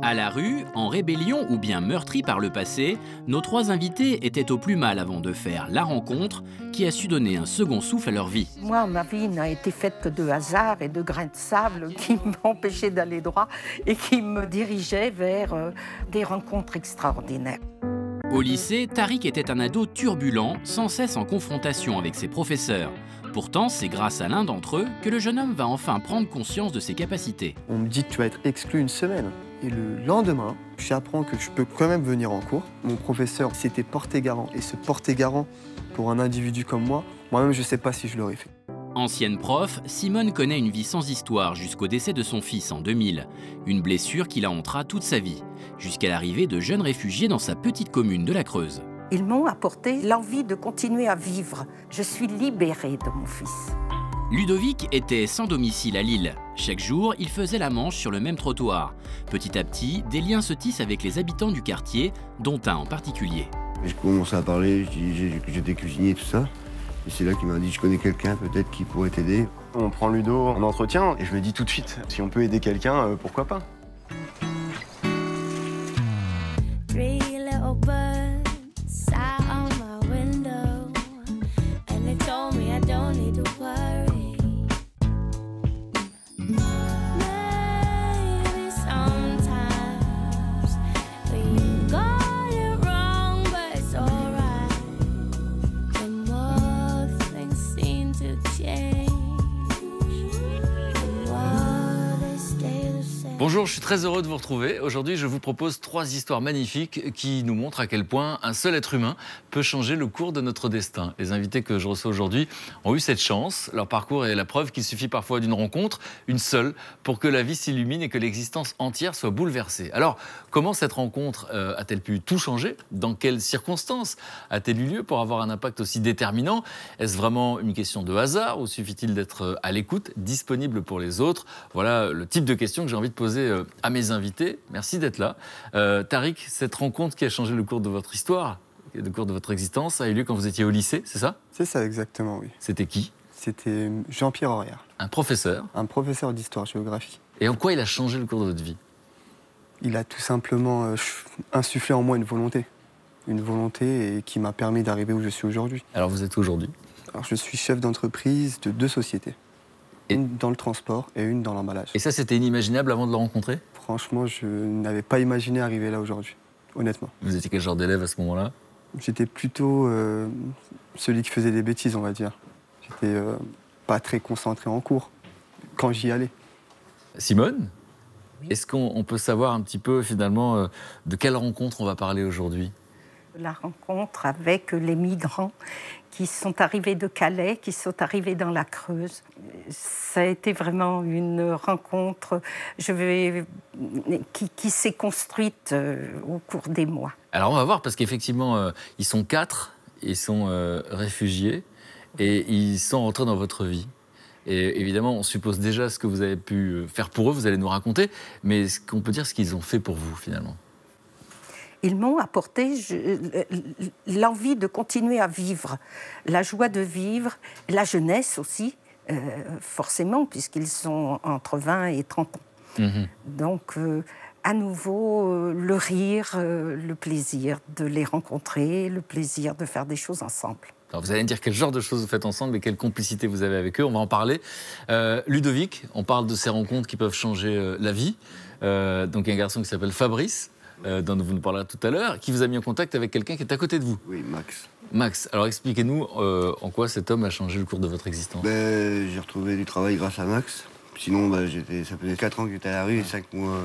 À la rue, en rébellion ou bien meurtris par le passé, nos trois invités étaient au plus mal avant de faire la rencontre qui a su donner un second souffle à leur vie. Moi, ma vie n'a été faite que de hasard et de grains de sable qui m'empêchaient d'aller droit et qui me dirigeaient vers des rencontres extraordinaires. Au lycée, Tariq était un ado turbulent, sans cesse en confrontation avec ses professeurs. Pourtant, c'est grâce à l'un d'entre eux que le jeune homme va enfin prendre conscience de ses capacités. On me dit que tu vas être exclu une semaine. Et le lendemain, j'apprends que je peux quand même venir en cours. Mon professeur s'était porté garant. Et se porter garant pour un individu comme moi-même, je ne sais pas si je l'aurais fait. Ancienne prof, Simone connaît une vie sans histoire jusqu'au décès de son fils en 2000. Une blessure qui la hantera toute sa vie, jusqu'à l'arrivée de jeunes réfugiés dans sa petite commune de la Creuse. Ils m'ont apporté l'envie de continuer à vivre. Je suis libérée de mon fils. Ludovic était sans domicile à Lille. Chaque jour, il faisait la manche sur le même trottoir. Petit à petit, des liens se tissent avec les habitants du quartier, dont un en particulier. Je commençais à parler, je dis que j'étais cuisinier et tout ça. Et c'est là qu'il m'a dit, je connais quelqu'un peut-être qui pourrait t'aider. On prend Ludo en entretien et je me dis tout de suite, si on peut aider quelqu'un, pourquoi pas. Bonjour, je suis très heureux de vous retrouver. Aujourd'hui, je vous propose 3 histoires magnifiques qui nous montrent à quel point un seul être humain peut changer le cours de notre destin. Les invités que je reçois aujourd'hui ont eu cette chance. Leur parcours est la preuve qu'il suffit parfois d'une rencontre, une seule, pour que la vie s'illumine et que l'existence entière soit bouleversée. Alors, comment cette rencontre a-t-elle pu tout changer? Dans quelles circonstances a-t-elle eu lieu pour avoir un impact aussi déterminant? Est-ce vraiment une question de hasard ou suffit-il d'être à l'écoute, disponible pour les autres? Voilà le type de questions que j'ai envie de poser à mes invités. Merci d'être là. Tariq, cette rencontre qui a changé le cours de votre histoire, le cours de votre existence, a eu lieu quand vous étiez au lycée, c'est ça? C'est ça, exactement, oui. C'était qui? C'était Jean-Pierre Aurière. Un professeur? Un professeur d'histoire-géographie. Et en quoi il a changé le cours de votre vie? Il a tout simplement insufflé en moi une volonté. Une volonté qui m'a permis d'arriver où je suis aujourd'hui. Alors vous êtes où aujourd'hui? Alors je suis chef d'entreprise de 2 sociétés. Une dans le transport et une dans l'emballage. Et ça, c'était inimaginable avant de le rencontrer? Franchement, je n'avais pas imaginé arriver là aujourd'hui, honnêtement. Vous étiez quel genre d'élève à ce moment-là? J'étais plutôt celui qui faisait des bêtises, on va dire. J'étais pas très concentré en cours, quand j'y allais. Simone, Oui. est-ce qu'on peut savoir un petit peu, finalement, de quelle rencontre on va parler aujourd'hui? La rencontre avec les migrants qui sont arrivés de Calais, qui sont arrivés dans la Creuse. Ça a été vraiment une rencontre qui s'est construite au cours des mois. Alors on va voir, parce qu'effectivement, ils sont 4, ils sont réfugiés, et ils sont rentrés dans votre vie. Et évidemment, on suppose déjà ce que vous avez pu faire pour eux, vous allez nous raconter, mais est-ce qu'on peut dire ce qu'ils ont fait pour vous, finalement? Ils m'ont apporté l'envie de continuer à vivre, la joie de vivre, la jeunesse aussi, forcément, puisqu'ils sont entre 20 et 30 ans. Donc, à nouveau, le rire, le plaisir de les rencontrer, le plaisir de faire des choses ensemble. Alors vous allez me dire quel genre de choses vous faites ensemble et quelle complicité vous avez avec eux, on va en parler. Ludovic, on parle de ces rencontres qui peuvent changer la vie. Donc il y a un garçon qui s'appelle Fabrice, dont vous nous parlerez tout à l'heure, qui vous a mis en contact avec quelqu'un qui est à côté de vous. Oui, Max. Max, alors expliquez-nous en quoi cet homme a changé le cours de votre existence. J'ai retrouvé du travail grâce à Max. Sinon, ça faisait 4 ans que j'étais à la rue et 5 mois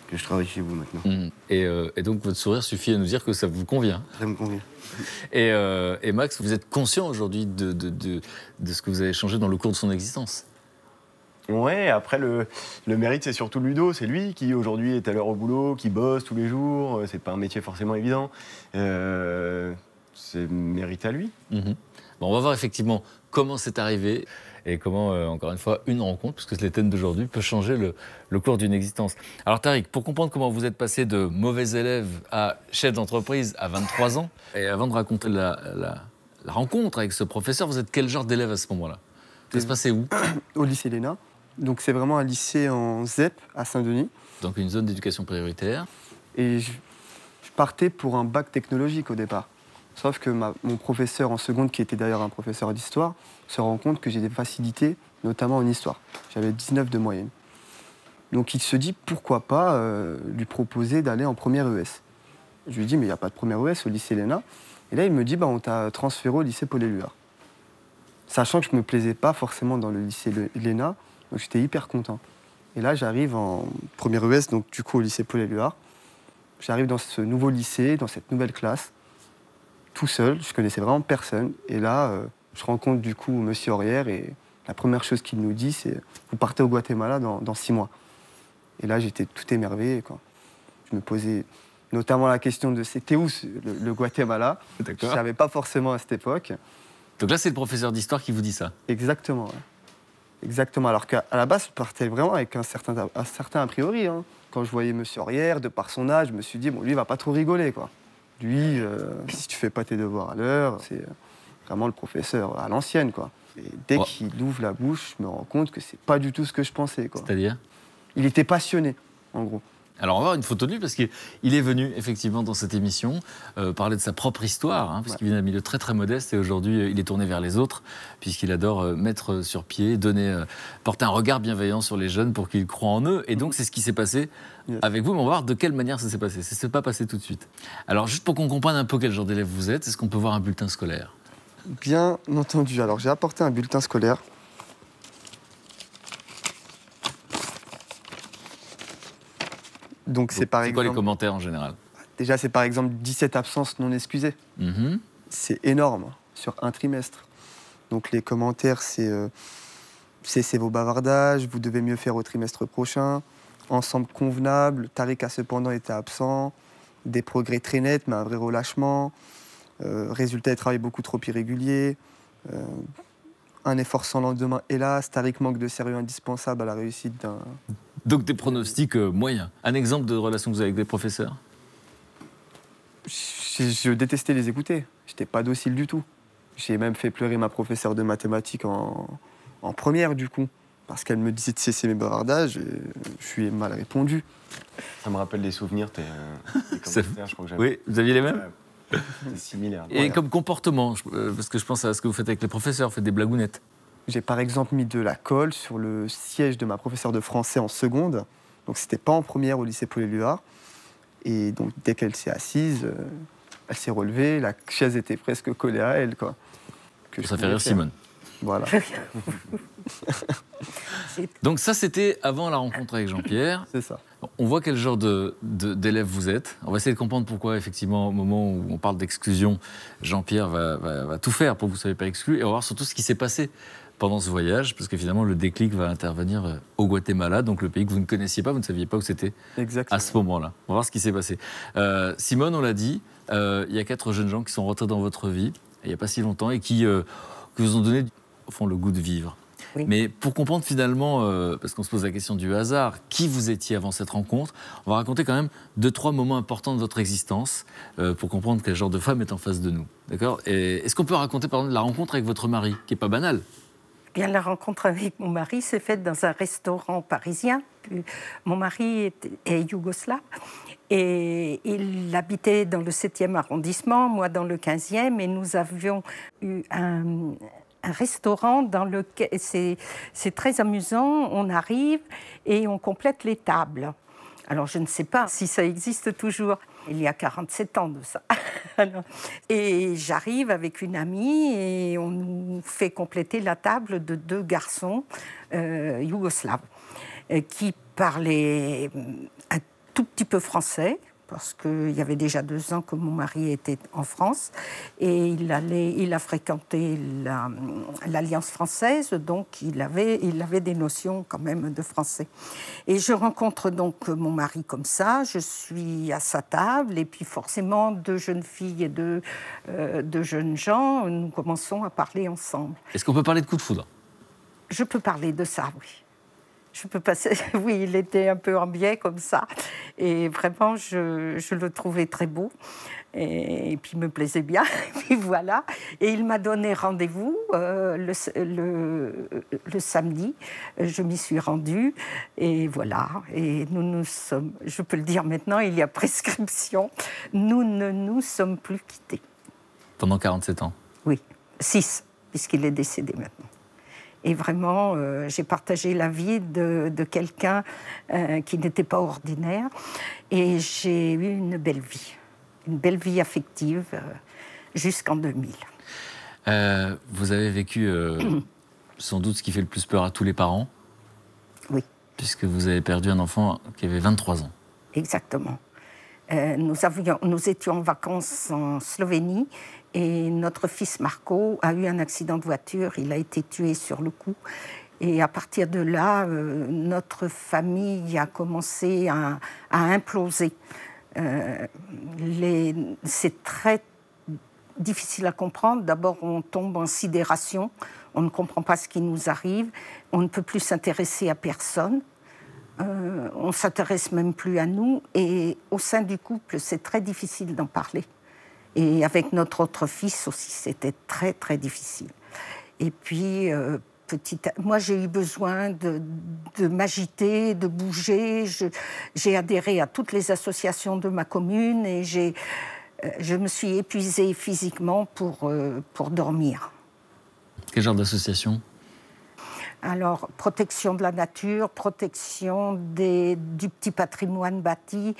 que je travaille chez vous maintenant. Et donc votre sourire suffit à nous dire que ça vous convient. Ça me convient. Et Max, vous êtes conscient aujourd'hui de ce que vous avez changé dans le cours de son existence? Ouais, après le mérite c'est surtout Ludo, c'est lui qui aujourd'hui est à l'heure au boulot, qui bosse tous les jours, c'est pas un métier forcément évident, c'est mérite à lui. Bon, on va voir effectivement comment c'est arrivé et comment, encore une fois, une rencontre, puisque c'est le thème d'aujourd'hui, peut changer le cours d'une existence. Alors Tariq, pour comprendre comment vous êtes passé de mauvais élève à chef d'entreprise à 23 ans, et avant de raconter la rencontre avec ce professeur, vous êtes quel genre d'élève à ce moment-là? Ça se passait où? Au lycée Léna. Donc c'est vraiment un lycée en ZEP à Saint-Denis. Donc une zone d'éducation prioritaire. Et je partais pour un bac technologique au départ. Sauf que mon professeur en seconde, qui était d'ailleurs un professeur d'histoire, se rend compte que j'ai des facilités, notamment en histoire. J'avais 19 de moyenne. Donc il se dit pourquoi pas lui proposer d'aller en première ES. Je lui dis mais il n'y a pas de première ES au lycée Léna. Et là il me dit on t'a transféré au lycée Paul-Éluard. Sachant que je ne me plaisais pas forcément dans le lycée Léna, donc j'étais hyper content. Et là j'arrive en première ES, donc du coup au lycée Paul-Éluard. J'arrive dans ce nouveau lycée, dans cette nouvelle classe, tout seul, je connaissais vraiment personne. Et là, je rencontre du coup Monsieur Aurière et la première chose qu'il nous dit, c'est « Vous partez au Guatemala dans 6 mois ». Et là, j'étais tout émerveillé, quoi. Je me posais notamment la question de « C'était où le Guatemala ?» Je ne savais pas forcément à cette époque. Donc là, c'est le professeur d'histoire qui vous dit ça. Exactement, ouais. Exactement. Alors qu'à la base, je partais vraiment avec un certain a priori. Hein. Quand je voyais Monsieur Aurière, de par son âge, je me suis dit « Bon, lui, il va pas trop rigoler, quoi. » Lui, si tu fais pas tes devoirs à l'heure, c'est vraiment le professeur à l'ancienne, quoi. Et dès qu'il ouvre la bouche, je me rends compte que c'est pas du tout ce que je pensais, quoi. C'est-à-dire ? Il était passionné, en gros. Alors on va voir une photo de lui parce qu'il est venu effectivement dans cette émission parler de sa propre histoire, hein, puisqu'il vient d'un milieu très très modeste et aujourd'hui il est tourné vers les autres puisqu'il adore mettre sur pied, porter un regard bienveillant sur les jeunes pour qu'ils croient en eux. Et donc c'est ce qui s'est passé avec vous, mais on va voir de quelle manière ça s'est passé. Ça ne s'est pas passé tout de suite. Alors juste pour qu'on comprenne un peu quel genre d'élève vous êtes, est-ce qu'on peut voir un bulletin scolaire ? Bien entendu. Alors j'ai apporté un bulletin scolaire. Donc c'est par exemple... C'est quoi les commentaires en général ? Déjà, c'est par exemple 17 absences non excusées. C'est énorme sur un trimestre. Donc les commentaires, c'est cessez vos bavardages, vous devez mieux faire au trimestre prochain, ensemble convenable, Tariq a cependant été absent, des progrès très nets mais un vrai relâchement, résultat du travail beaucoup trop irrégulier, un effort sans lendemain, hélas, Tariq manque de sérieux indispensable à la réussite d'un... Donc des pronostics moyens. Un exemple de relation que vous avez avec des professeurs ? Je détestais les écouter. J'étais pas docile du tout. J'ai même fait pleurer ma professeure de mathématiques en première, du coup. Parce qu'elle me disait de cesser mes bavardages et je lui ai mal répondu. Ça me rappelle des souvenirs, commentaires, je crois que j'avais. Oui, vous aviez les mêmes ? C'est similaire. Et comme comportement, parce que je pense à ce que vous faites avec les professeurs, vous faites des blagounettes. J'ai par exemple mis de la colle sur le siège de ma professeure de français en seconde. Donc c'était pas en première au lycée Paul-Éluard. Et donc dès qu'elle s'est assise, elle s'est relevée, la chaise était presque collée à elle, quoi. Ça fait rire Simone. Voilà. Donc ça, c'était avant la rencontre avec Jean-Pierre. C'est ça. On voit quel genre d'élève vous êtes. On va essayer de comprendre pourquoi, effectivement, au moment où on parle d'exclusion, Jean-Pierre va tout faire pour que vous ne soyez pas exclu. Et on va voir surtout ce qui s'est passé pendant ce voyage, parce que finalement, le déclic va intervenir au Guatemala, donc le pays que vous ne connaissiez pas, vous ne saviez pas où c'était à ce moment-là. On va voir ce qui s'est passé. Simone, on l'a dit, il y a 4 jeunes gens qui sont rentrés dans votre vie, il n'y a pas si longtemps, et qui vous ont donné, au fond, le goût de vivre. Oui. Mais pour comprendre finalement, parce qu'on se pose la question du hasard, qui vous étiez avant cette rencontre, on va raconter quand même 2-3 moments importants de votre existence pour comprendre quel genre de femme est en face de nous. D'accord ? Et est-ce qu'on peut raconter par exemple la rencontre avec votre mari, qui n'est pas banale ? Bien, la rencontre avec mon mari s'est faite dans un restaurant parisien. Mon mari est yougoslave et il habitait dans le 7e arrondissement, moi dans le 15e, et nous avions eu un restaurant dans lequel c'est très amusant. On arrive et on complète les tables. Alors, je ne sais pas si ça existe toujours. Il y a 47 ans de ça. Et j'arrive avec une amie et on nous fait compléter la table de 2 garçons yougoslaves qui parlaient un tout petit peu français, parce qu'il y avait déjà 2 ans que mon mari était en France, et il a fréquenté l'Alliance française, donc il avait des notions quand même de français. Et je rencontre donc mon mari comme ça, je suis à sa table, et puis forcément 2 jeunes filles et 2 jeunes gens, nous commençons à parler ensemble. Est-ce qu'on peut parler de coup de foudre ? Je peux parler de ça, oui. Je peux passer. Oui, il était un peu en biais comme ça. Et vraiment, je le trouvais très beau. Et puis, il me plaisait bien. Et puis voilà. Et il m'a donné rendez-vous le samedi. Je m'y suis rendue. Et voilà. Et nous sommes, je peux le dire maintenant, il y a prescription. Nous ne nous sommes plus quittés. Pendant 47 ans? Oui, 6, puisqu'il est décédé maintenant. Et vraiment, j'ai partagé la vie de quelqu'un qui n'était pas ordinaire. Et j'ai eu une belle vie affective jusqu'en 2000. Vous avez vécu sans doute ce qui fait le plus peur à tous les parents. Oui. Puisque vous avez perdu un enfant qui avait 23 ans. Exactement. Nous étions en vacances en Slovénie et notre fils Marco a eu un accident de voiture. Il a été tué sur le coup. Et à partir de là, notre famille a commencé à imploser. C'est très difficile à comprendre. D'abord, on tombe en sidération. On ne comprend pas ce qui nous arrive. On ne peut plus s'intéresser à personne. On ne s'intéresse même plus à nous. Et au sein du couple, c'est très difficile d'en parler. Et avec notre autre fils aussi, c'était très, très difficile. Et puis, moi, j'ai eu besoin de m'agiter, de bouger. J'ai adhéré à toutes les associations de ma commune et je me suis épuisée physiquement pour dormir. Quel genre d'association ? Alors, protection de la nature, protection du petit patrimoine bâti,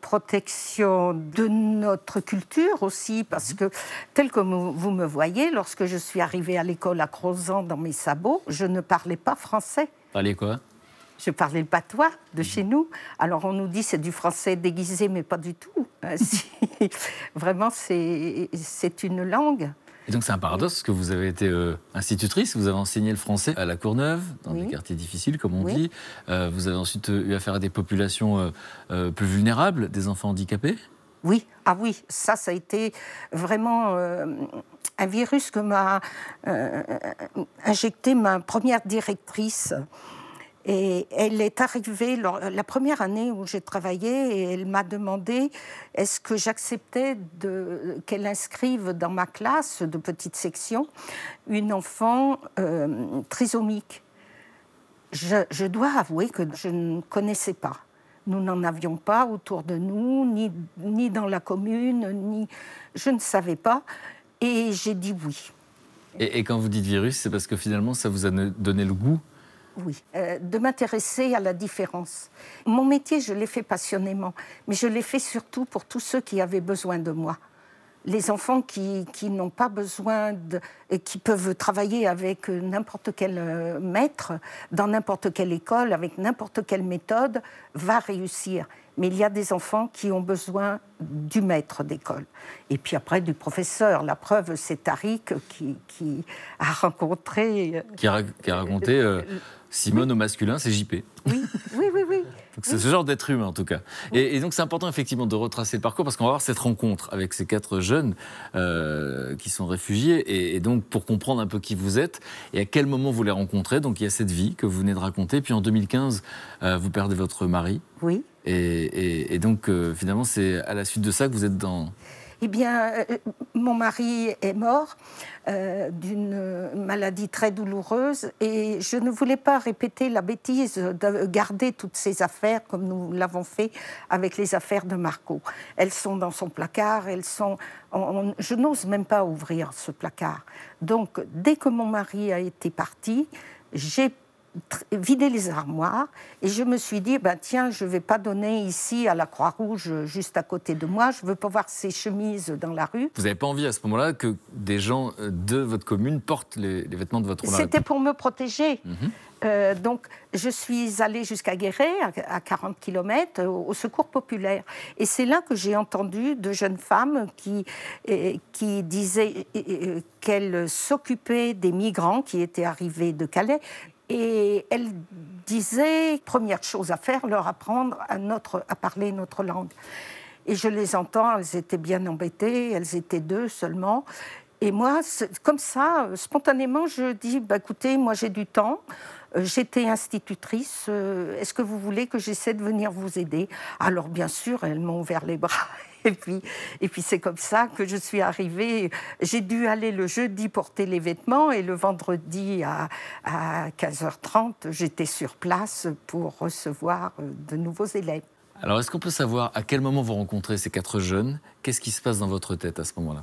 protection de notre culture aussi, parce que, tel que vous me voyez, lorsque je suis arrivée à l'école à Crozant dans mes sabots, je ne parlais pas français. Parlez quoi ? Je parlais le patois de chez nous. Alors, on nous dit c'est du français déguisé, mais pas du tout. Vraiment, c'est une langue. Et donc c'est un paradoxe, parce que vous avez été institutrice, vous avez enseigné le français à La Courneuve, dans des quartiers difficiles, comme on dit. Vous avez ensuite eu affaire à des populations plus vulnérables, des enfants handicapés. Oui, ah oui, ça a été vraiment un virus que m'a injecté ma première directrice. Et elle est arrivée la première année où j'ai travaillé et elle m'a demandé est-ce que j'acceptais qu'elle inscrive dans ma classe de petite section une enfant trisomique. Je dois avouer que je ne connaissais pas. Nous n'en avions pas autour de nous, ni dans la commune, je ne savais pas. Et j'ai dit oui. Et quand vous dites virus, c'est parce que finalement ça vous a donné le goût ? Oui, de m'intéresser à la différence. Mon métier, je l'ai fait passionnément, mais je l'ai fait surtout pour tous ceux qui avaient besoin de moi. Les enfants qui n'ont pas besoin et qui peuvent travailler avec n'importe quel maître, dans n'importe quelle école, avec n'importe quelle méthode, va réussir. Mais il y a des enfants qui ont besoin du maître d'école. Et puis après, du professeur. La preuve, c'est Tariq qui a rencontré... Qui a raconté Simone au masculin, c'est JP. Oui. Donc c'est ce genre d'être humain, en tout cas. Oui. Et donc c'est important, effectivement, de retracer le parcours, parce qu'on va avoir cette rencontre avec ces 4 jeunes qui sont réfugiés, et donc pour comprendre un peu qui vous êtes, et à quel moment vous les rencontrez. Donc il y a cette vie que vous venez de raconter, puis en 2015, vous perdez votre mari. Oui. Et donc, finalement, c'est à la suite de ça que vous êtes dans... Eh bien, mon mari est mort d'une maladie très douloureuse et je ne voulais pas répéter la bêtise de garder toutes ces affaires comme nous l'avons fait avec les affaires de Marco. Elles sont dans son placard, je n'ose même pas ouvrir ce placard. Donc, dès que mon mari a été parti, j'ai vidé les armoires et je me suis dit tiens, je ne vais pas donner ici à la Croix-Rouge juste à côté de moi, je veux pas voir ces chemises dans la rue. Vous n'avez pas envie à ce moment-là que des gens de votre commune portent les vêtements de votre mari? C'était pour me protéger. Donc je suis allée jusqu'à Guéret, à 40 km, au Secours populaire. Et c'est là que j'ai entendu de jeunes femmes qui disaient qu'elles s'occupaient des migrants qui étaient arrivés de Calais. Et elle disait, première chose à faire, leur apprendre à parler notre langue. Et je les entends, elles étaient bien embêtées, elles étaient 2 seulement. Et moi, comme ça, spontanément, je dis, écoutez, moi j'ai du temps, j'étais institutrice, est-ce que vous voulez que j'essaie de venir vous aider? Alors bien sûr, elles m'ont ouvert les bras. Et puis c'est comme ça que je suis arrivée. J'ai dû aller le jeudi porter les vêtements et le vendredi à 15h30, j'étais sur place pour recevoir de nouveaux élèves. Alors, est-ce qu'on peut savoir à quel moment vous rencontrez ces 4 jeunes? Qu'est-ce qui se passe dans votre tête à ce moment-là?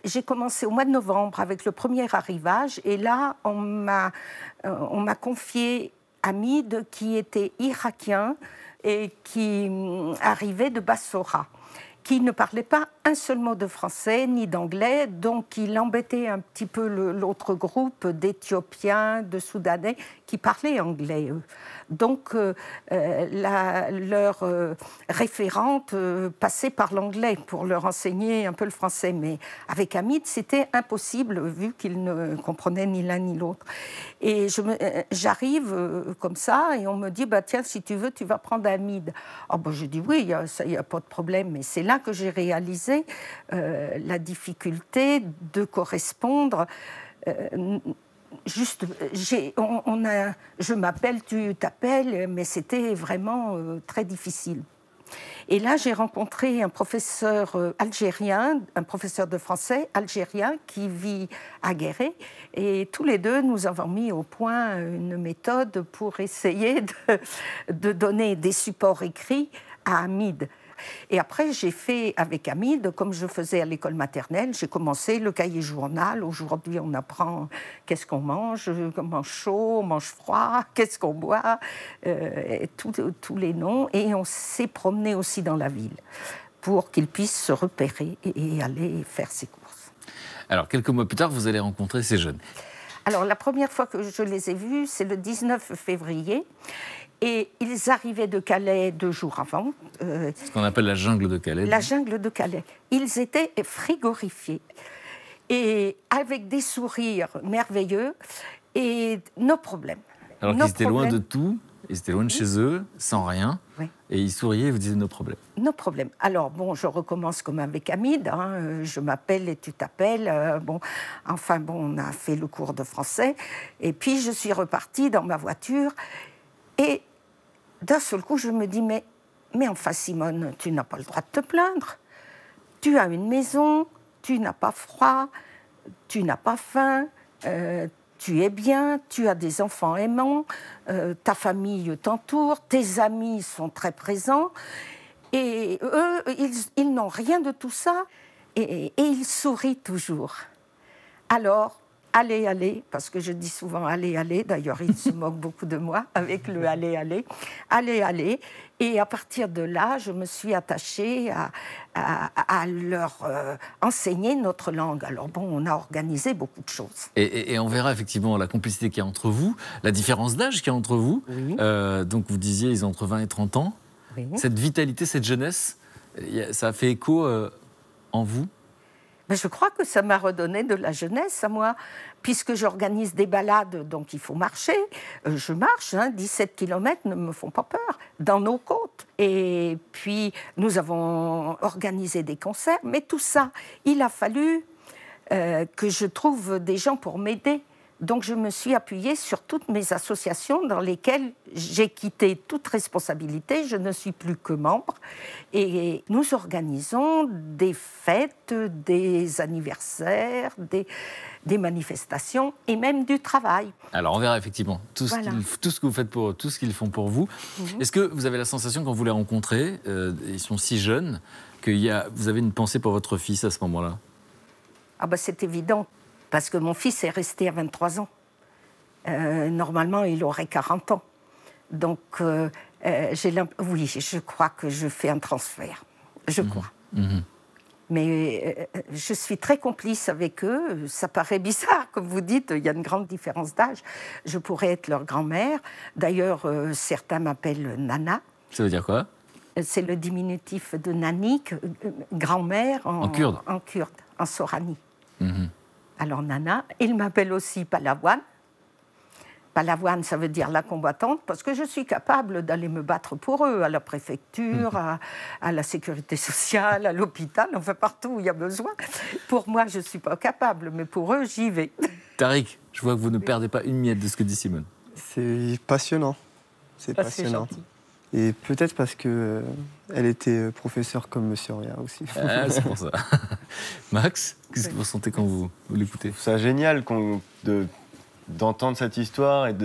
J'ai commencé au mois de novembre avec le premier arrivage et là, on m'a confié Hamid qui était irakien et qui arrivait de Bassora, qui ne parlait pas un seul mot de français ni d'anglais, donc il embêtait un petit peu l'autre groupe d'Éthiopiens, de Soudanais qui parlaient anglais, eux. Donc leur référente passait par l'anglais pour leur enseigner un peu le français, mais avec Hamid c'était impossible vu qu'ils ne comprenaient ni l'un ni l'autre. Et j'arrive comme ça et on me dit tiens, si tu veux tu vas prendre Hamid. Je dis oui, il y a pas de problème, mais c'est là que j'ai réalisé la difficulté de correspondre. Je m'appelle, tu t'appelles, mais c'était vraiment très difficile. Et là, j'ai rencontré un professeur algérien, un professeur de français algérien qui vit à Guéret. Et tous les deux, nous avons mis au point une méthode pour essayer de donner des supports écrits à Hamid. Et après, j'ai fait avec Hamid, comme je faisais à l'école maternelle, j'ai commencé le cahier journal. Aujourd'hui, on apprend qu'est-ce qu'on mange chaud, on mange froid, qu'est-ce qu'on boit, tous les noms. Et on s'est promené aussi dans la ville pour qu'il puisse se repérer et aller faire ses courses. Alors, quelques mois plus tard, vous allez rencontrer ces jeunes. Alors, la première fois que je les ai vus, c'est le 19 février. Et ils arrivaient de Calais 2 jours avant. Ce qu'on appelle la jungle de Calais. La jungle de Calais. Ils étaient frigorifiés. Et avec des sourires merveilleux et nos problèmes. Alors qu'ils étaient loin de tout, ils étaient loin de chez eux, sans rien. Oui. Et ils souriaient et vous disaient nos problèmes. Nos problèmes. Alors, je recommence comme avec Hamid. Je m'appelle et tu t'appelles. On a fait le cours de français. Et puis, je suis repartie dans ma voiture. Et d'un seul coup, je me dis, mais enfin, Simone, tu n'as pas le droit de te plaindre. Tu as une maison, tu n'as pas froid, tu n'as pas faim, tu es bien, tu as des enfants aimants, ta famille t'entoure, tes amis sont très présents. Et eux, ils n'ont rien de tout ça. Et ils sourient toujours. Alors, allez, parce que je dis souvent allez, d'ailleurs ils se moquent beaucoup de moi avec le allez. Et à partir de là, je me suis attachée à leur enseigner notre langue. Alors on a organisé beaucoup de choses. Et on verra effectivement la complicité qu'il y a entre vous, la différence d'âge qu'il y a entre vous. Oui. Donc vous disiez, ils ont entre 20 et 30 ans. Oui. Cette vitalité, cette jeunesse, ça a fait écho en vous? Je crois que ça m'a redonné de la jeunesse à moi, puisque j'organise des balades, donc il faut marcher. Je marche, 17 km ne me font pas peur, dans nos côtes. Et puis, nous avons organisé des concerts, mais tout ça, il a fallu que je trouve des gens pour m'aider. Donc, je me suis appuyée sur toutes mes associations dans lesquelles j'ai quitté toute responsabilité. Je ne suis plus que membre. Et nous organisons des fêtes, des anniversaires, des manifestations et même du travail. Alors, on verra effectivement tout ce que vous faites pour tout ce qu'ils font pour vous. Est-ce que vous avez la sensation, quand vous les rencontrez, ils sont si jeunes, vous avez une pensée pour votre fils à ce moment-là? C'est évident. Parce que mon fils est resté à 23 ans. Normalement, il aurait 40 ans. Donc, oui, je crois que je fais un transfert. Je crois. Mais je suis très complice avec eux. Ça paraît bizarre, comme vous dites, il y a une grande différence d'âge. Je pourrais être leur grand-mère. D'ailleurs, certains m'appellent Nana. Ça veut dire quoi? C'est le diminutif de Nanik, grand-mère en kurde. En kurde, en sorani. Alors Nana, il m'appelle aussi Palawan. Palavoine, ça veut dire la combattante, parce que je suis capable d'aller me battre pour eux, à la préfecture, à la sécurité sociale, à l'hôpital, enfin partout où il y a besoin. Pour moi, je ne suis pas capable, mais pour eux, j'y vais. Tariq, je vois que vous ne perdez pas une miette de ce que dit Simone. C'est passionnant. C'est passionnant. Et peut-être parce qu'elle était professeure comme Monsieur Ria aussi. Ah, c'est pour ça. Max, qu'est-ce que vous ressentez quand vous l'écoutez? C'est génial d'entendre cette histoire et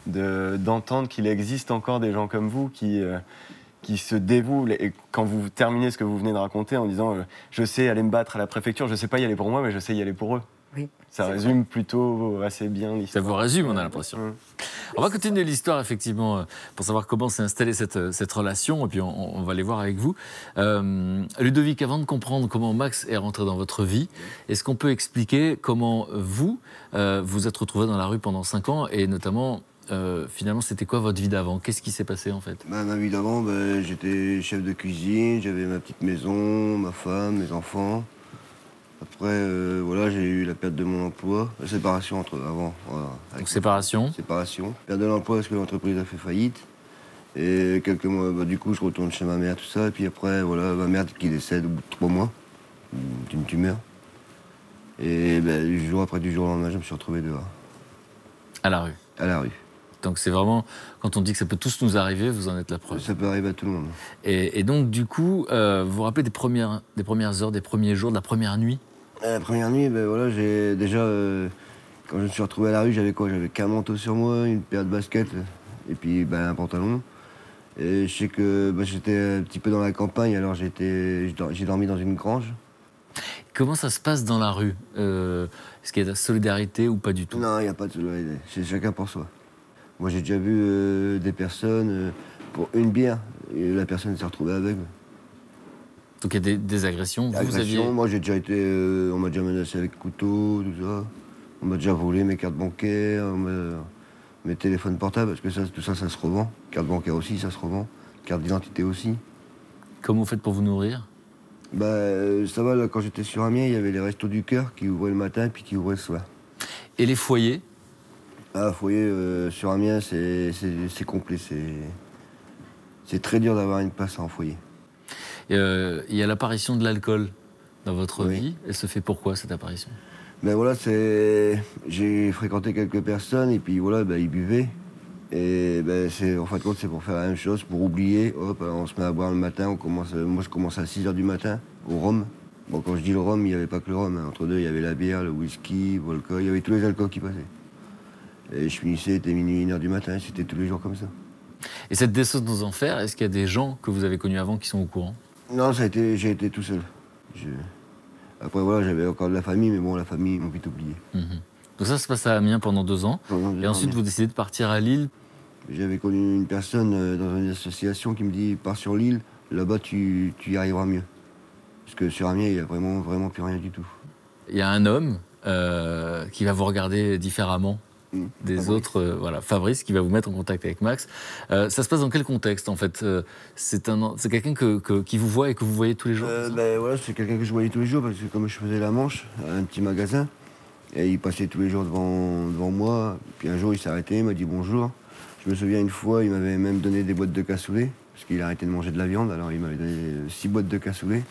d'entendre qu'il existe encore des gens comme vous qui se dévouent. Et quand vous terminez ce que vous venez de raconter en disant je sais aller me battre à la préfecture, je ne sais pas y aller pour moi, mais je sais y aller pour eux. Oui, ça résume plutôt assez bien l'histoire. Ça vous résume, on a l'impression. On va continuer l'histoire, effectivement, pour savoir comment s'est installée cette relation, et puis on va les voir avec vous. Ludovic, avant de comprendre comment Max est rentré dans votre vie, est-ce qu'on peut expliquer comment vous vous êtes retrouvé dans la rue pendant 5 ans, et notamment, finalement, c'était quoi votre vie d'avant? Qu'est-ce qui s'est passé, en fait? Ma vie d'avant, j'étais chef de cuisine, j'avais ma petite maison, ma femme, mes enfants. Après, voilà, j'ai eu la perte de mon emploi, la séparation avant. Voilà, donc séparation. Perte de l'emploi parce que l'entreprise a fait faillite. Et quelques mois, du coup, je retourne chez ma mère, tout ça. Et puis après, voilà, ma mère qui décède au bout de 3 mois d'une tumeur. Et du jour au lendemain, je me suis retrouvé dehors. À la rue. À la rue. Donc c'est vraiment, quand on dit que ça peut tous nous arriver, vous en êtes la preuve. Ça peut arriver à tout le monde. Et donc, du coup, vous vous rappelez des premières heures, des premiers jours, de la première nuit? La première nuit, voilà, j'ai déjà, quand je me suis retrouvé à la rue, j'avais quoi? J'avais qu'un manteau sur moi, une paire de baskets et puis un pantalon. Et je sais que j'étais un petit peu dans la campagne, alors j'ai dormi dans une grange. Comment ça se passe dans la rue? Est-ce qu'il y a de la solidarité ou pas du tout? Non, il n'y a pas de solidarité, c'est chacun pour soi. Moi j'ai déjà vu des personnes pour une bière, et la personne s'est retrouvée aveugle. Donc il y a des agressions. Moi j'ai déjà été, on m'a déjà menacé avec couteau, tout ça. On m'a déjà volé mes cartes bancaires, mes téléphones portables, parce que tout ça, ça se revend. Carte bancaire aussi, ça se revend. Carte d'identité aussi. Comment vous faites pour vous nourrir? Ça va, là, quand j'étais sur Amiens, il y avait les restos du cœur qui ouvraient le matin et puis qui ouvraient le soir. Et les foyers? Foyer sur Amiens, c'est complet. C'est très dur d'avoir une place en foyer. Il y a l'apparition de l'alcool dans votre vie. Elle se fait pourquoi, cette apparition? Voilà, j'ai fréquenté quelques personnes et puis voilà, ils buvaient. Et en fin de compte, c'est pour faire la même chose, pour oublier. Hop, on se met à boire le matin. Moi, je commence à 6h du matin, au rhum. Bon, quand je dis le rhum, il n'y avait pas que le rhum. Hein. Entre deux, il y avait la bière, le whisky, le vodka, il y avait tous les alcools qui passaient. Et je finissais, c'était minuit, 1h du matin, c'était tous les jours comme ça. Et cette descente aux enfers, est-ce qu'il y a des gens que vous avez connus avant qui sont au courant? Non, j'ai été tout seul. Après, voilà, j'avais encore de la famille, mais bon, la famille, ils m'ont vite oublié. Donc ça se passe à Amiens pendant 2 ans. Et ensuite, vous décidez de partir à Lille. J'avais connu une personne dans une association qui me dit « Pars sur Lille, là-bas, tu y arriveras mieux. » Parce que sur Amiens, il n'y a vraiment plus rien du tout. Il y a un homme qui va vous regarder différemment des autres, voilà, Fabrice, qui va vous mettre en contact avec Max. Ça se passe dans quel contexte, en fait? C'est quelqu'un qui vous voit et que vous voyez tous les jours? Voilà, c'est quelqu'un que je voyais tous les jours, parce que comme je faisais la Manche, un petit magasin, et il passait tous les jours devant moi. Puis un jour, il s'est arrêté, il m'a dit bonjour. Je me souviens une fois, il m'avait même donné des boîtes de cassoulet, parce qu'il a arrêté de manger de la viande, alors il m'avait donné 6 boîtes de cassoulet.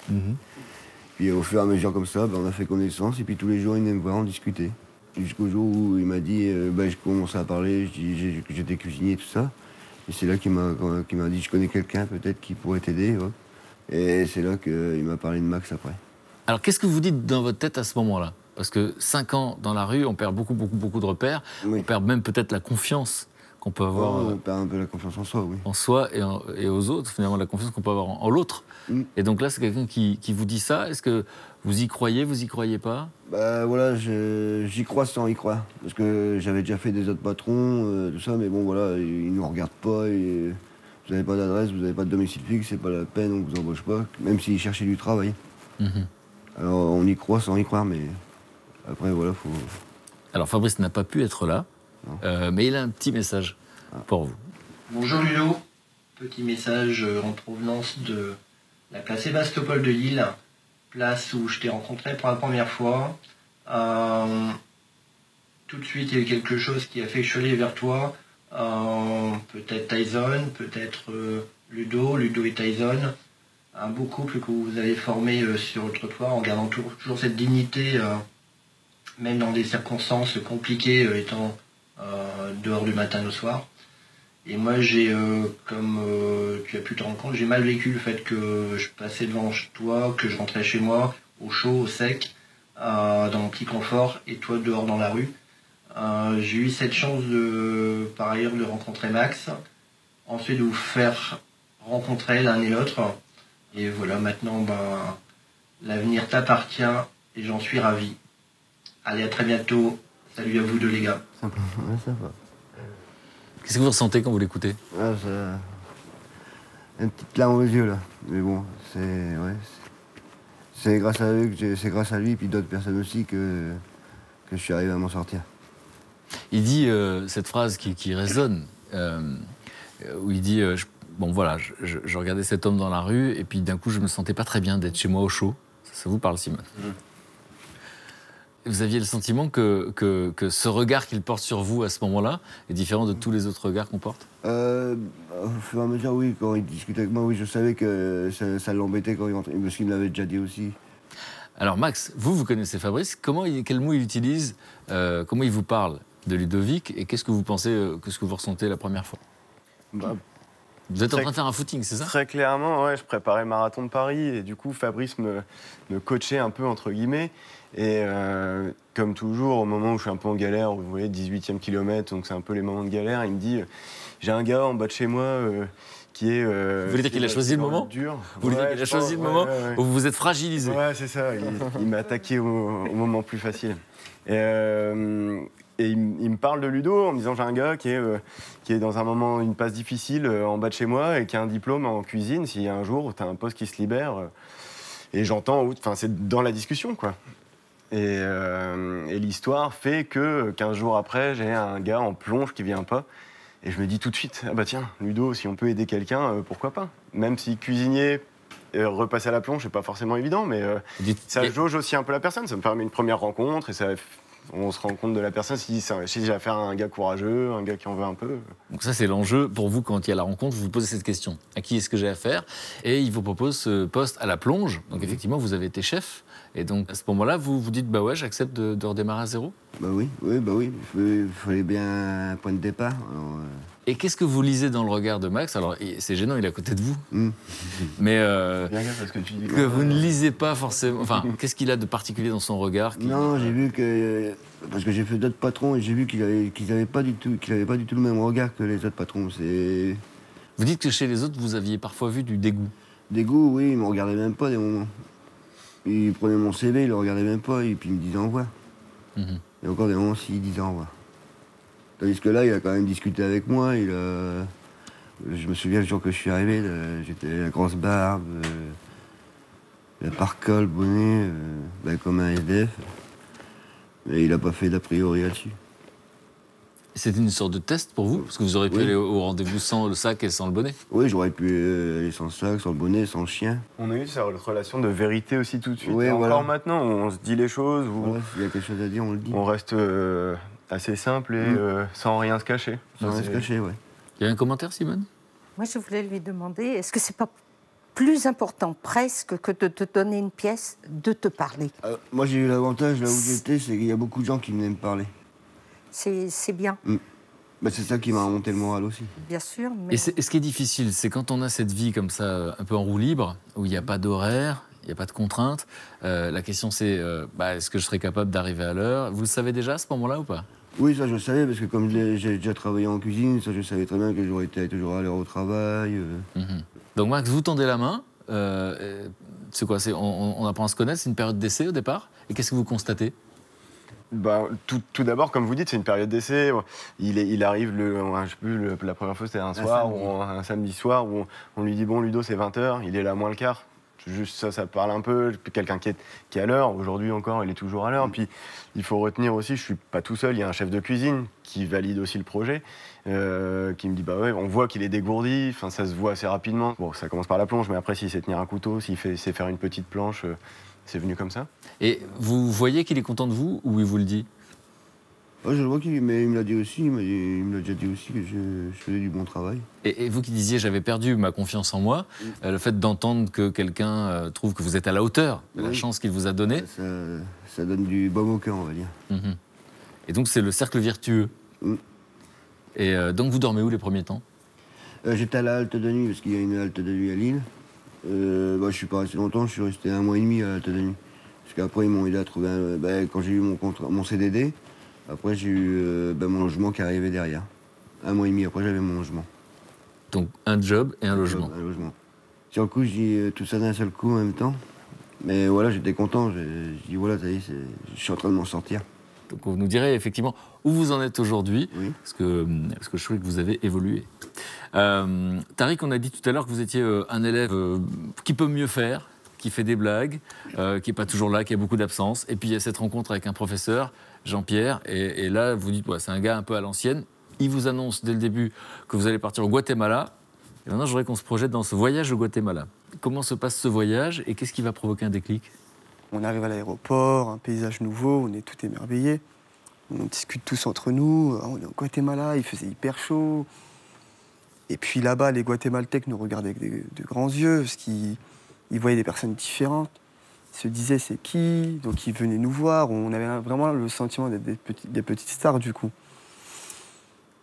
Puis au fur et à mesure comme ça, on a fait connaissance, et puis tous les jours, il venait me voir, on discutait. Jusqu'au jour où il m'a dit, je commençais à parler, je dis que j'étais cuisinier et tout ça. Et c'est là qu'il m'a dit, je connais quelqu'un peut-être qui pourrait t'aider. Ouais. Et c'est là qu'il m'a parlé de Max après. Alors qu'est-ce que vous dites dans votre tête à ce moment-là? Parce que 5 ans dans la rue, on perd beaucoup de repères. On perd même peut-être la confiance qu'on peut avoir. On perd un peu la confiance en soi, oui. En soi et aux autres, finalement, la confiance qu'on peut avoir en l'autre. Et donc là, c'est quelqu'un qui vous dit ça. Est-ce que vous y croyez pas? Voilà, j'y crois sans y croire. Parce que j'avais déjà fait des autres patrons, tout ça, mais bon, voilà, ils nous regardent pas. Vous n'avez pas d'adresse, vous n'avez pas de domicile fixe, c'est pas la peine, on vous embauche pas, même s'ils cherchaient du travail. Alors, on y croit sans y croire, mais après, voilà, faut... Alors, Fabrice n'a pas pu être là, mais il a un petit message pour vous. Bonjour Ludo, petit message en provenance de la place Sébastopol de Lille, place où je t'ai rencontré pour la première fois. tout de suite, il y a eu quelque chose qui a fait que je suis allé vers toi. Peut-être Tyson, peut-être Ludo et Tyson. Un beau couple que vous avez formé sur le trottoir en gardant toujours cette dignité, même dans des circonstances compliquées, étant dehors du matin au soir. Et moi, j'ai, comme tu as pu te rendre compte, j'ai mal vécu le fait que je passais devant toi, que je rentrais chez moi, au chaud, au sec, dans mon petit confort, et toi dehors dans la rue. J'ai eu cette chance par ailleurs de rencontrer Max, ensuite de vous faire rencontrer l'un et l'autre. Et voilà, maintenant, l'avenir t'appartient et j'en suis ravi. Allez, à très bientôt. Salut à vous deux, les gars. Ça va. Qu'est-ce que vous ressentez quand vous l'écoutez? Ah, ça... Une petite larme aux yeux, là. Mais bon, c'est grâce à eux, c'est grâce à lui, et puis d'autres personnes aussi, que je suis arrivé à m'en sortir. Il dit cette phrase qui résonne, où il dit bon voilà, je regardais cet homme dans la rue et puis d'un coup je me sentais pas très bien d'être chez moi au chaud. Ça vous parle, Simone? Vous aviez le sentiment que ce regard qu'il porte sur vous à ce moment-là est différent de tous les autres regards qu'on porte? Au fur et à mesure, oui, quand il discutait avec moi, oui, je savais que ça l'embêtait quand il rentrait, parce qu'il me l'avait déjà dit aussi. Alors Max, vous connaissez Fabrice, quel mot il utilise, comment il vous parle de Ludovic et qu'est-ce que vous pensez, qu'est-ce que vous ressentez la première fois? Vous êtes en train de faire un footing, c'est ça? Très clairement, ouais, je préparais le marathon de Paris et du coup Fabrice me coachait un peu entre guillemets. Et comme toujours, au moment où je suis un peu en galère, vous voyez, 18e kilomètre, donc c'est un peu les moments de galère, il me dit j'ai un gars en bas de chez moi qui est... vous voulez dire qu'il a choisi le moment dur. Vous voulez dire qu'il a choisi le moment où vous vous êtes fragilisé? Ouais, c'est ça, il m'a attaqué au moment plus facile. Et il me parle de Ludo en me disant j'ai un gars qui est dans un moment, une passe difficile en bas de chez moi et qui a un diplôme en cuisine. S'il y a un jour tu as un poste qui se libère, et j'entends, enfin c'est dans la discussion quoi. Et l'histoire fait que 15 jours après, j'ai un gars en plonge qui vient pas. Et je me dis tout de suite, ah bah tiens, Ludo, si on peut aider quelqu'un, pourquoi pas? Même si cuisinier, repasser à la plonge, c'est pas forcément évident, mais ça jauge aussi un peu la personne. Ça me permet une première rencontre et on se rend compte de la personne si j'ai affaire à un gars courageux, un gars qui en veut un peu. Donc ça, c'est l'enjeu pour vous quand il y a la rencontre. Vous vous posez cette question. À qui est-ce que j'ai affaire? Et il vous propose ce poste à la plonge. Donc effectivement, vous avez été chef. Et donc à ce moment-là, vous vous dites, bah ouais, j'accepte de redémarrer à zéro? Bah oui. Il fallait bien un point de départ. Alors, Et qu'est-ce que vous lisez dans le regard de Max? Alors, c'est gênant, il est à côté de vous. Mais Bien gaffe à ce que tu dis. que vous ne lisez pas forcément... Enfin, qu'est-ce qu'il a de particulier dans son regard Non, j'ai vu que... Parce que j'ai fait d'autres patrons et j'ai vu qu'il avait pas du tout le même regard que les autres patrons. Vous dites que chez les autres, vous aviez parfois vu du dégoût. Dégoût, oui, il me regardait même pas des moments. Il prenait mon CV, il le regardait même pas et puis il me disait au revoir. Il y a encore des moments s'il disait au revoir. Tandis que là, il a quand même discuté avec moi. Je me souviens le jour que je suis arrivé, j'étais la grosse barbe, la parka, le bonnet, comme un SDF. Mais il n'a pas fait d'a priori là-dessus. C'était une sorte de test pour vous? Parce que vous auriez pu aller au rendez-vous sans le sac et sans le bonnet. Oui, j'aurais pu aller sans le sac, sans le bonnet, sans le chien. On a eu cette relation de vérité aussi tout de suite. Oui, encore maintenant, on se dit les choses. Voilà, s'il y a quelque chose à dire, on le dit. On reste assez simple et sans rien se cacher. Sans rien se cacher, oui. Il y a un commentaire, Simone? Moi, je voulais lui demander, est-ce que c'est pas plus important presque que de te donner une pièce, de te parler? Moi, j'ai eu l'avantage, là où j'étais, c'est qu'il y a beaucoup de gens qui venaient me parler. C'est bien. C'est ça qui m'a remonté le moral aussi. Bien sûr. Mais... Et ce qui est difficile, c'est quand on a cette vie comme ça, un peu en roue libre, où il n'y a pas d'horaire, il n'y a pas de contraintes. La question c'est, est-ce que je serais capable d'arriver à l'heure? Vous le savez déjà à ce moment-là ou pas? Oui, ça je le savais, parce que comme j'ai déjà travaillé en cuisine, ça je savais très bien que j'aurais été toujours à l'heure au travail. Donc Max, vous tendez la main. C'est quoi? On apprend à se connaître, c'est une période d'essai au départ. Et qu'est-ce que vous constatez? Tout d'abord, comme vous dites, c'est une période d'essai. Il arrive, je sais plus, la première fois c'était un soir, ou un samedi soir, où on lui dit bon Ludo c'est 20h, il est là moins le quart. Juste ça parle un peu, quelqu'un qui est à l'heure. Aujourd'hui encore, il est toujours à l'heure. Puis il faut retenir aussi, je suis pas tout seul, il y a un chef de cuisine qui valide aussi le projet, qui me dit on voit qu'il est dégourdi, ça se voit assez rapidement. Bon, ça commence par la plonge, mais après s'il sait tenir un couteau, s'il sait faire une petite planche, c'est venu comme ça. Et vous voyez qu'il est content de vous ou il vous le dit? Ouais, je le vois mais il me l'a dit aussi, il me l'a déjà dit aussi que je faisais du bon travail. Et vous qui disiez j'avais perdu ma confiance en moi, le fait d'entendre que quelqu'un trouve que vous êtes à la hauteur de la chance qu'il vous a donnée. Ça donne du baume au cœur, on va dire. Et donc c'est le cercle vertueux. Et donc vous dormez où les premiers temps? J'étais à la halte de nuit, parce qu'il y a une halte de nuit à Lille. Je suis pas resté longtemps, je suis resté 1 mois et demi à la halte de nuit. Parce qu'après, ils m'ont aidé à trouver quand j'ai eu mon CDD, après j'ai eu mon logement qui arrivait derrière. 1 mois et demi après, j'avais mon logement. Donc un job et un logement. Un logement. Sur le coup, je dis tout ça d'un seul coup en même temps. Mais voilà, j'étais content. Je dis voilà, ça y est, je suis en train de m'en sortir. Donc vous nous direz effectivement où vous en êtes aujourd'hui, parce que je trouve que vous avez évolué. Tariq, on a dit tout à l'heure que vous étiez un élève qui peut mieux faire, qui fait des blagues, qui n'est pas toujours là, qui a beaucoup d'absence. Et puis il y a cette rencontre avec un professeur, Jean-Pierre, et là vous dites, c'est un gars un peu à l'ancienne. Il vous annonce dès le début que vous allez partir au Guatemala. Et maintenant, je voudrais qu'on se projette dans ce voyage au Guatemala. Comment se passe ce voyage et qu'est-ce qui va provoquer un déclic? On arrive à l'aéroport, un paysage nouveau, on est tout émerveillés. On discute tous entre nous, on est au Guatemala, il faisait hyper chaud. Et puis là-bas, les Guatémaltèques nous regardaient avec de grands yeux, parce qu'ils voyaient des personnes différentes. Ils se disaient c'est qui, donc ils venaient nous voir. On avait vraiment le sentiment d'être des petites stars du coup.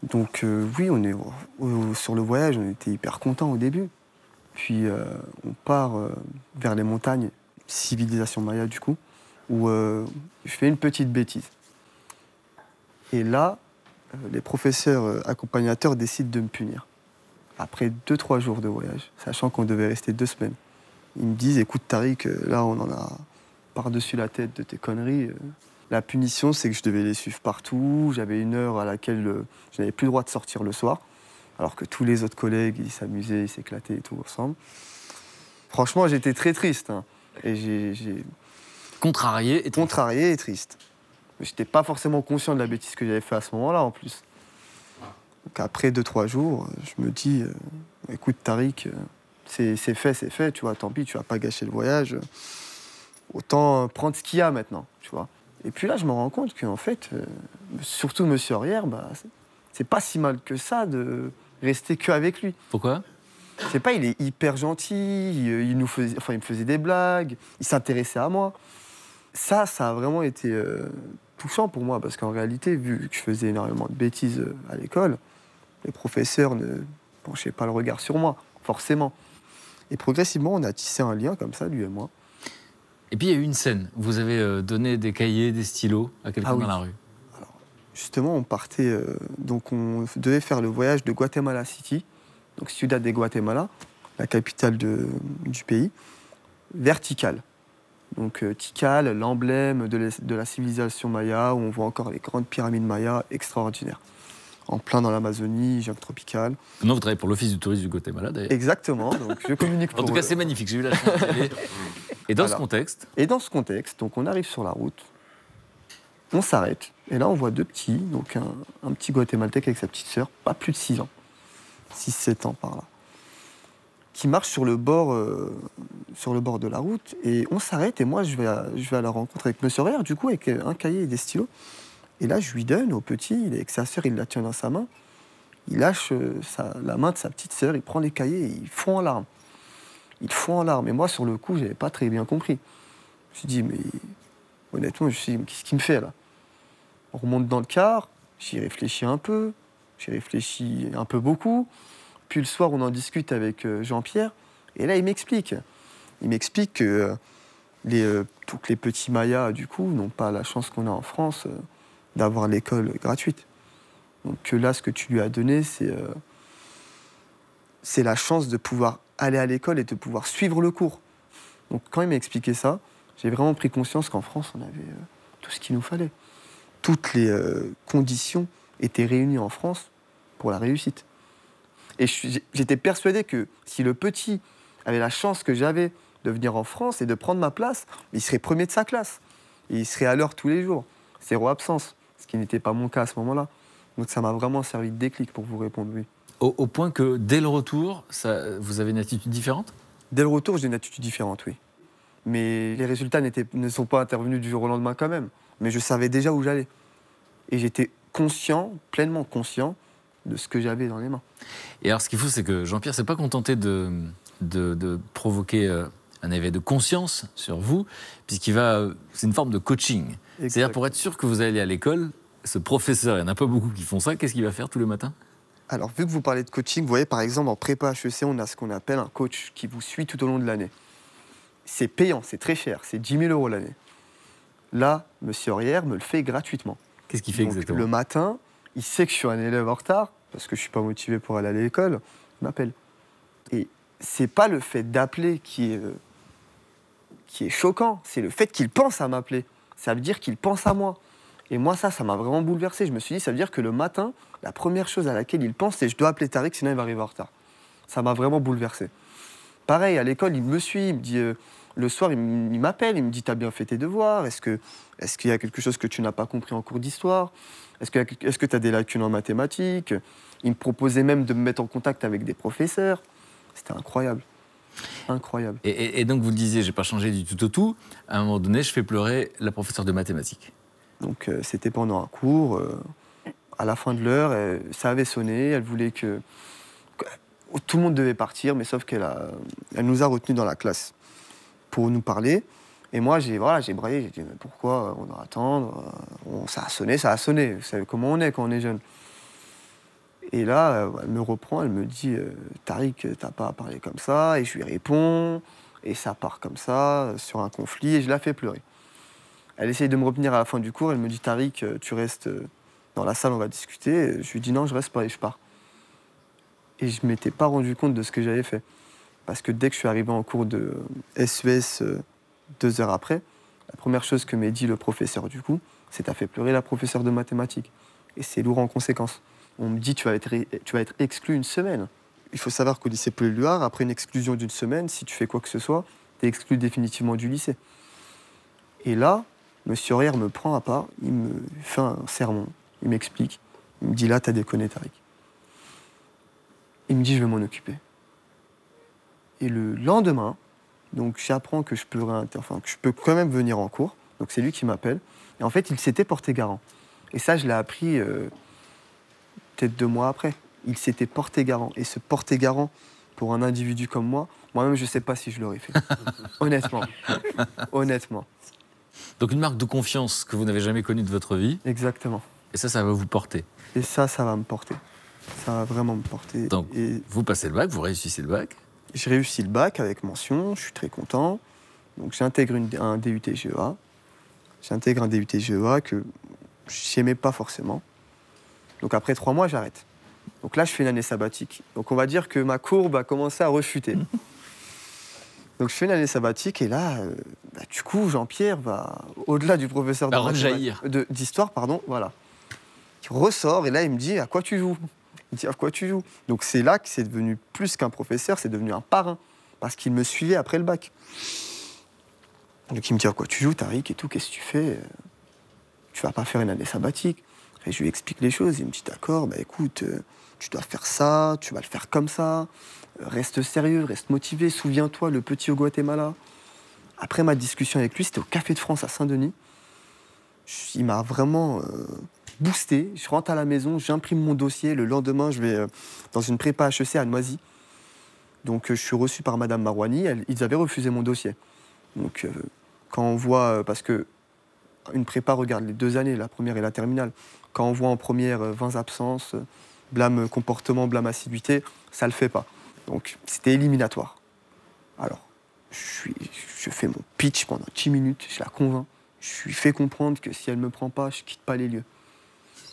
Donc oui, on est sur le voyage, on était hyper contents au début. Puis on part vers les montagnes, civilisation maya du coup, où je fais une petite bêtise. Et là, les professeurs accompagnateurs décident de me punir. Après 2-3 jours de voyage, sachant qu'on devait rester 2 semaines. Ils me disent, écoute Tariq, là on en a par-dessus la tête de tes conneries. La punition, c'est que je devais les suivre partout. J'avais une heure à laquelle je n'avais plus le droit de sortir le soir, alors que tous les autres collègues, ils s'amusaient, ils s'éclataient et tout ensemble. Franchement, j'étais très triste. Hein. Et j'ai... Contrarié et triste. Mais je n'étais pas forcément conscient de la bêtise que j'avais fait à ce moment-là, en plus. Donc après 2-3 jours, je me dis, écoute Tariq, c'est fait, tu vois, tant pis, tu vas pas gâcher le voyage. Autant prendre ce qu'il y a maintenant, tu vois. Et puis là, je me rends compte qu'en fait, surtout Monsieur Arrière, c'est pas si mal que ça de rester qu'avec lui. Pourquoi? Je sais pas, il est hyper gentil, il me faisait des blagues, il s'intéressait à moi. Ça a vraiment été touchant pour moi, parce qu'en réalité, vu que je faisais énormément de bêtises à l'école, les professeurs ne penchaient pas le regard sur moi, forcément. Et progressivement, on a tissé un lien comme ça, lui et moi. Et puis il y a eu une scène. Vous avez donné des cahiers, des stylos à quelqu'un dans la rue. Alors, justement, on partait. Donc, on devait faire le voyage de Guatemala City, donc Ciudad de Guatemala, la capitale du pays, vers Tikal. Donc, Tikal, l'emblème de la civilisation maya, où on voit encore les grandes pyramides mayas extraordinaires. En plein dans l'Amazonie, jungle tropicale. Non, vous travaillez pour l'Office du tourisme du Guatemala, d'ailleurs. Exactement, donc je communique pour En tout cas, c'est magnifique, j'ai eu la chance d'y aller. Et dans ce contexte, donc on arrive sur la route, on s'arrête, et là on voit 2 petits, donc un petit Guatémaltèque avec sa petite sœur, pas plus de 6 ans, 6-7 ans par là, qui marche sur le bord de la route, et on s'arrête, et moi je vais à la rencontre avec Monsieur Arrière, du coup, avec un cahier et des stylos. Et là, je lui donne au petit, il est avec sa sœur, il la tient dans sa main. Il lâche la main de sa petite sœur, il prend les cahiers et il fond en larmes. Il fond en larmes. Et moi, sur le coup, je n'avais pas très bien compris. Je me suis dit, mais honnêtement, je me suis dit, qu'est-ce qu'il me fait là? On remonte dans le car, j'y réfléchis un peu, beaucoup. Puis le soir, on en discute avec Jean-Pierre. Et là, il m'explique. Il m'explique que tous les petits mayas, du coup, n'ont pas la chance qu'on a en France d'avoir l'école gratuite. Donc là, ce que tu lui as donné, c'est la chance de pouvoir aller à l'école et de pouvoir suivre le cours. Donc quand il m'a expliqué ça, j'ai vraiment pris conscience qu'en France, on avait tout ce qu'il nous fallait. Toutes les conditions étaient réunies en France pour la réussite. Et j'étais persuadé que si le petit avait la chance que j'avais de venir en France et de prendre ma place, il serait premier de sa classe. Et il serait à l'heure tous les jours. 0 absence, ce qui n'était pas mon cas à ce moment-là. Donc ça m'a vraiment servi de déclic pour vous répondre, oui. Au point que dès le retour, vous avez une attitude différente? Dès le retour, j'ai une attitude différente, oui. Mais les résultats ne sont pas intervenus du jour au lendemain quand même. Mais je savais déjà où j'allais. Et j'étais conscient, pleinement conscient, de ce que j'avais dans les mains. Et alors, ce qu'il faut, c'est que Jean-Pierre s'est pas contenté de provoquer un éveil de conscience sur vous, puisqu'il va... c'est une forme de coaching. C'est-à-dire, pour être sûr que vous allez à l'école, ce professeur, il n'y en a pas beaucoup qui font ça, qu'est-ce qu'il va faire tous les matins? Alors, vu que vous parlez de coaching, vous voyez, par exemple, en prépa HEC, on a ce qu'on appelle un coach qui vous suit tout au long de l'année. C'est payant, c'est très cher, c'est 10 000 € l'année. Là, M. Aurière me le fait gratuitement. Qu'est-ce qu'il fait exactement? Le matin, il sait que je suis un élève en retard, parce que je ne suis pas motivé pour aller à l'école, il m'appelle. Et c'est pas le fait d'appeler qui est choquant, c'est le fait qu'il pense à m'appeler. Ça veut dire qu'il pense à moi. Et moi, ça m'a vraiment bouleversé. Je me suis dit, ça veut dire que le matin, la première chose à laquelle il pense, c'est je dois appeler Tariq, sinon il va arriver en retard. Ça m'a vraiment bouleversé. Pareil, à l'école, il me suit, il me dit... le soir, il m'appelle, il me dit « T'as bien fait tes devoirs? Est-ce qu'il y a quelque chose que tu n'as pas compris en cours d'histoire? Est-ce que tu as des lacunes en mathématiques ?» Il me proposait même de me mettre en contact avec des professeurs. C'était incroyable. Incroyable. Et donc, vous le disiez, j'ai pas changé du tout au tout. À un moment donné, je fais pleurer la professeure de mathématiques. Donc, c'était pendant un cours. À la fin de l'heure, ça avait sonné. Elle voulait que... Tout le monde devait partir, mais sauf elle nous a retenus dans la classe pour nous parler. Et moi, j'ai braillé, j'ai dit, mais pourquoi on doit attendre? Ça a sonné. Vous savez comment on est quand on est jeune. Et là, elle me reprend, elle me dit, Tariq, t'as pas à parler comme ça. Et je lui réponds, et ça part comme ça, sur un conflit, et je la fais pleurer. Elle essaye de me retenir à la fin du cours, elle me dit, Tariq, tu restes dans la salle, on va discuter. Et je lui dis, non, je reste pas, et je pars. Et je m'étais pas rendu compte de ce que j'avais fait. Parce que dès que je suis arrivé en cours de SES 2 heures après, la première chose que m'a dit le professeur du coup, c'est « t'as fait pleurer la professeure de mathématiques ». Et c'est lourd en conséquence. On me dit « tu vas être exclu une semaine ». Il faut savoir qu'au lycée Paul-Éluard, après une exclusion d'une semaine, si tu fais quoi que ce soit, tu es exclu définitivement du lycée. Et là, M. Aurière me prend à part, il me fait un sermon, il m'explique. Il me dit « là, t'as déconné, Tariq ». Il me dit « je vais m'en occuper ». Et le lendemain, donc j'apprends que je peux quand même venir en cours. Donc c'est lui qui m'appelle. Et en fait, il s'était porté garant. Et ça, je l'ai appris peut-être 2 mois après. Il s'était porté garant. Et se porter garant pour un individu comme moi-même, je ne sais pas si je l'aurais fait. Honnêtement. Honnêtement. Donc une marque de confiance que vous n'avez jamais connue de votre vie. Exactement. Et ça va vous porter. Et ça va me porter. Ça va vraiment me porter. Donc vous passez le bac, vous réussissez le bac. J'ai réussi le bac avec mention, je suis très content. Donc j'intègre un DUT GEA. J'intègre un DUT GEA que je n'aimais pas forcément. Donc après 3 mois, j'arrête. Donc là, je fais une année sabbatique. Donc on va dire que ma courbe a commencé à rechuter. Donc je fais une année sabbatique et là, du coup, Jean-Pierre va, au-delà du professeur d'histoire, voilà. Il ressort et là, il me dit « à quoi tu joues ?» Il me dit « à quoi tu joues ?» Donc c'est là que c'est devenu plus qu'un professeur, c'est devenu un parrain. Parce qu'il me suivait après le bac. Donc il me dit « à quoi tu joues, Tariq, et tout, qu'est-ce que tu fais? Tu vas pas faire une année sabbatique ?» Et je lui explique les choses, il me dit « d'accord, écoute, tu dois faire ça, tu vas le faire comme ça, reste sérieux, reste motivé, souviens-toi, le petit au Guatemala. » Après ma discussion avec lui, c'était au Café de France à Saint-Denis. Il m'a vraiment boosté. Je rentre à la maison, j'imprime mon dossier. Le lendemain, je vais dans une prépa HEC à Noisy. Donc je suis reçu par Madame Marouani. Ils avaient refusé mon dossier. Donc quand on voit, parce que une prépa regarde les 2 années, la première et la terminale. Quand on voit en première 20 absences, blâme comportement, blâme assiduité, ça le fait pas. Donc c'était éliminatoire. Alors, je fais mon pitch pendant 10 minutes, je la convainc. Je lui fais comprendre que si elle me prend pas, je quitte pas les lieux.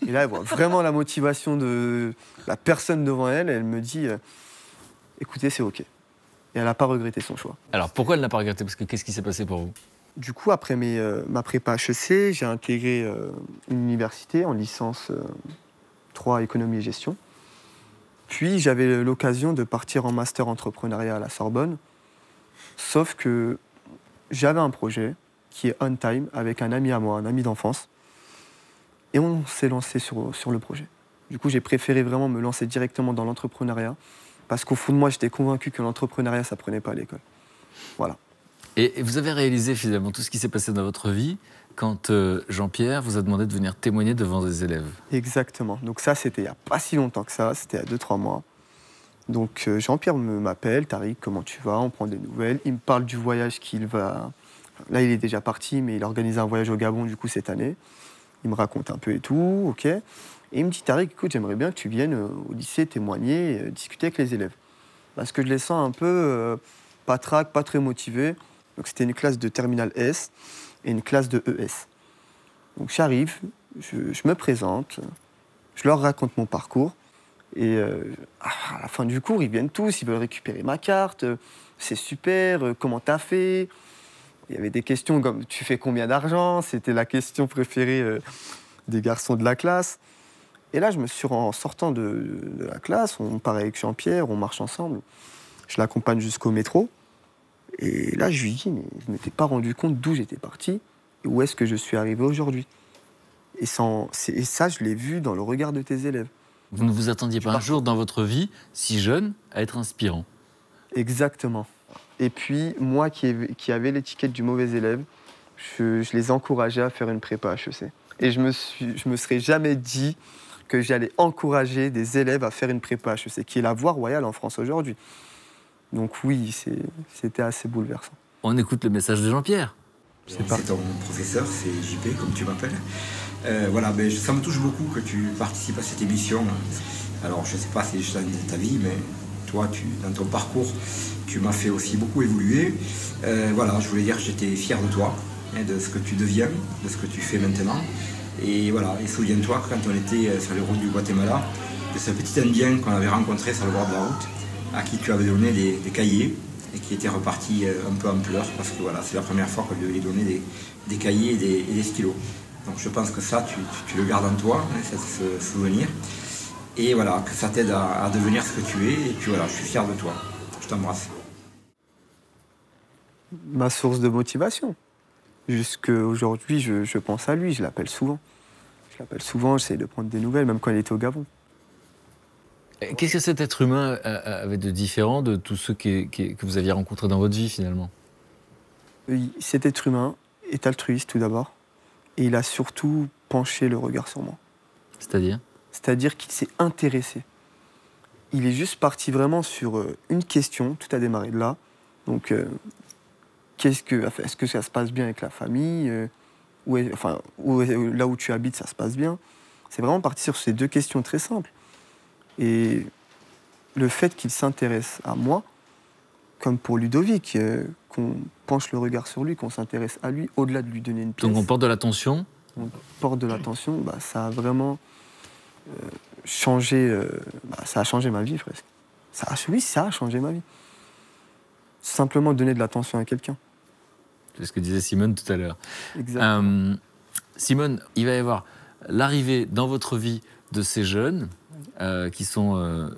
Et là, elle voit vraiment la motivation de la personne devant elle. Elle me dit, écoutez, c'est OK. Et elle n'a pas regretté son choix. Alors, pourquoi elle n'a pas regretté? Parce que qu'est-ce qui s'est passé pour vous? Du coup, après ma prépa HEC, j'ai intégré une université en licence 3 économie et gestion. Puis, j'avais l'occasion de partir en master entrepreneuriat à la Sorbonne. Sauf que j'avais un projet qui est On Time avec un ami à moi, un ami d'enfance. Et on s'est lancé sur le projet. Du coup, j'ai préféré vraiment me lancer directement dans l'entrepreneuriat parce qu'au fond de moi, j'étais convaincu que l'entrepreneuriat, ça ne prenait pas à l'école. Voilà. Et vous avez réalisé finalement tout ce qui s'est passé dans votre vie quand Jean-Pierre vous a demandé de venir témoigner devant des élèves. Exactement. Donc ça, c'était il n'y a pas si longtemps que ça, c'était il y a 2-3 mois. Donc Jean-Pierre m'appelle, Tariq, comment tu vas? On prend des nouvelles. Il me parle du voyage qu'il va... Là, il est déjà parti, mais il organise un voyage au Gabon, du coup, cette année. Il me raconte un peu et tout, ok. Et il me dit, Tariq, écoute, j'aimerais bien que tu viennes au lycée témoigner, discuter avec les élèves. Parce que je les sens un peu patraques, pas très motivés. Donc c'était une classe de terminale S et une classe de ES. Donc j'arrive, je me présente, je leur raconte mon parcours. Et à la fin du cours, ils viennent tous, ils veulent récupérer ma carte. C'est super, comment t'as fait? Il y avait des questions comme « tu fais combien d'argent ?» C'était la question préférée des garçons de la classe. Et là, en sortant de la classe, on part avec Jean-Pierre, on marche ensemble. Je l'accompagne jusqu'au métro. Et là, je lui dis, mais je ne m'étais pas rendu compte d'où j'étais parti et où est-ce que je suis arrivé aujourd'hui. Et ça, je l'ai vu dans le regard de tes élèves. Vous ne vous attendiez pas un jour dans votre vie, si jeune, à être inspirant. Exactement. Et puis, moi qui avais l'étiquette du mauvais élève, je les encourageais à faire une prépa HEC. Et je me serais jamais dit que j'allais encourager des élèves à faire une prépa HEC, qui est la voie royale en France aujourd'hui. Donc oui, c'était assez bouleversant. On écoute le message de Jean-Pierre. C'est ton professeur, c'est JP, comme tu m'appelles. Voilà, ça me touche beaucoup que tu participes à cette émission. Alors, je ne sais pas si c'est ta vie, mais toi, dans ton parcours, tu m'as fait aussi beaucoup évoluer. Voilà, je voulais dire que j'étais fier de toi, de ce que tu deviens, de ce que tu fais maintenant. Et voilà, et souviens-toi, quand on était sur les routes du Guatemala, de ce petit Indien qu'on avait rencontré sur le bord de la route, à qui tu avais donné des cahiers, et qui était reparti un peu en pleurs, parce que voilà, c'est la première fois qu'on lui avait donné des cahiers et des stylos. Donc je pense que ça, tu le gardes en toi, ce souvenir. Et voilà, que ça t'aide à devenir ce que tu es. Et puis voilà, je suis fier de toi. Je t'embrasse. Ma source de motivation. Jusqu'aujourd'hui, je pense à lui, je l'appelle souvent. J'essaie de prendre des nouvelles, même quand il était au Gabon. Qu'est-ce que cet être humain avait de différent de tous ceux que vous aviez rencontrés dans votre vie, finalement? Cet être humain est altruiste, tout d'abord. Et il a surtout penché le regard sur moi. C'est-à-dire? C'est-à-dire qu'il s'est intéressé. Il est juste parti vraiment sur une question, tout a démarré de là. Donc, est-ce que ça se passe bien avec la famille? Là où tu habites, ça se passe bien? C'est vraiment parti sur ces deux questions très simples. Et le fait qu'il s'intéresse à moi, comme pour Ludovic, qu'on penche le regard sur lui, qu'on s'intéresse à lui, au-delà de lui donner une pièce. Donc on porte de l'attention? On porte de l'attention, ça a vraiment changé, ça a changé ma vie presque. Ça a changé ma vie. Simplement donner de l'attention à quelqu'un. C'est ce que disait Simone tout à l'heure. Exactement. Simone, il va y avoir l'arrivée dans votre vie de ces jeunes qui sont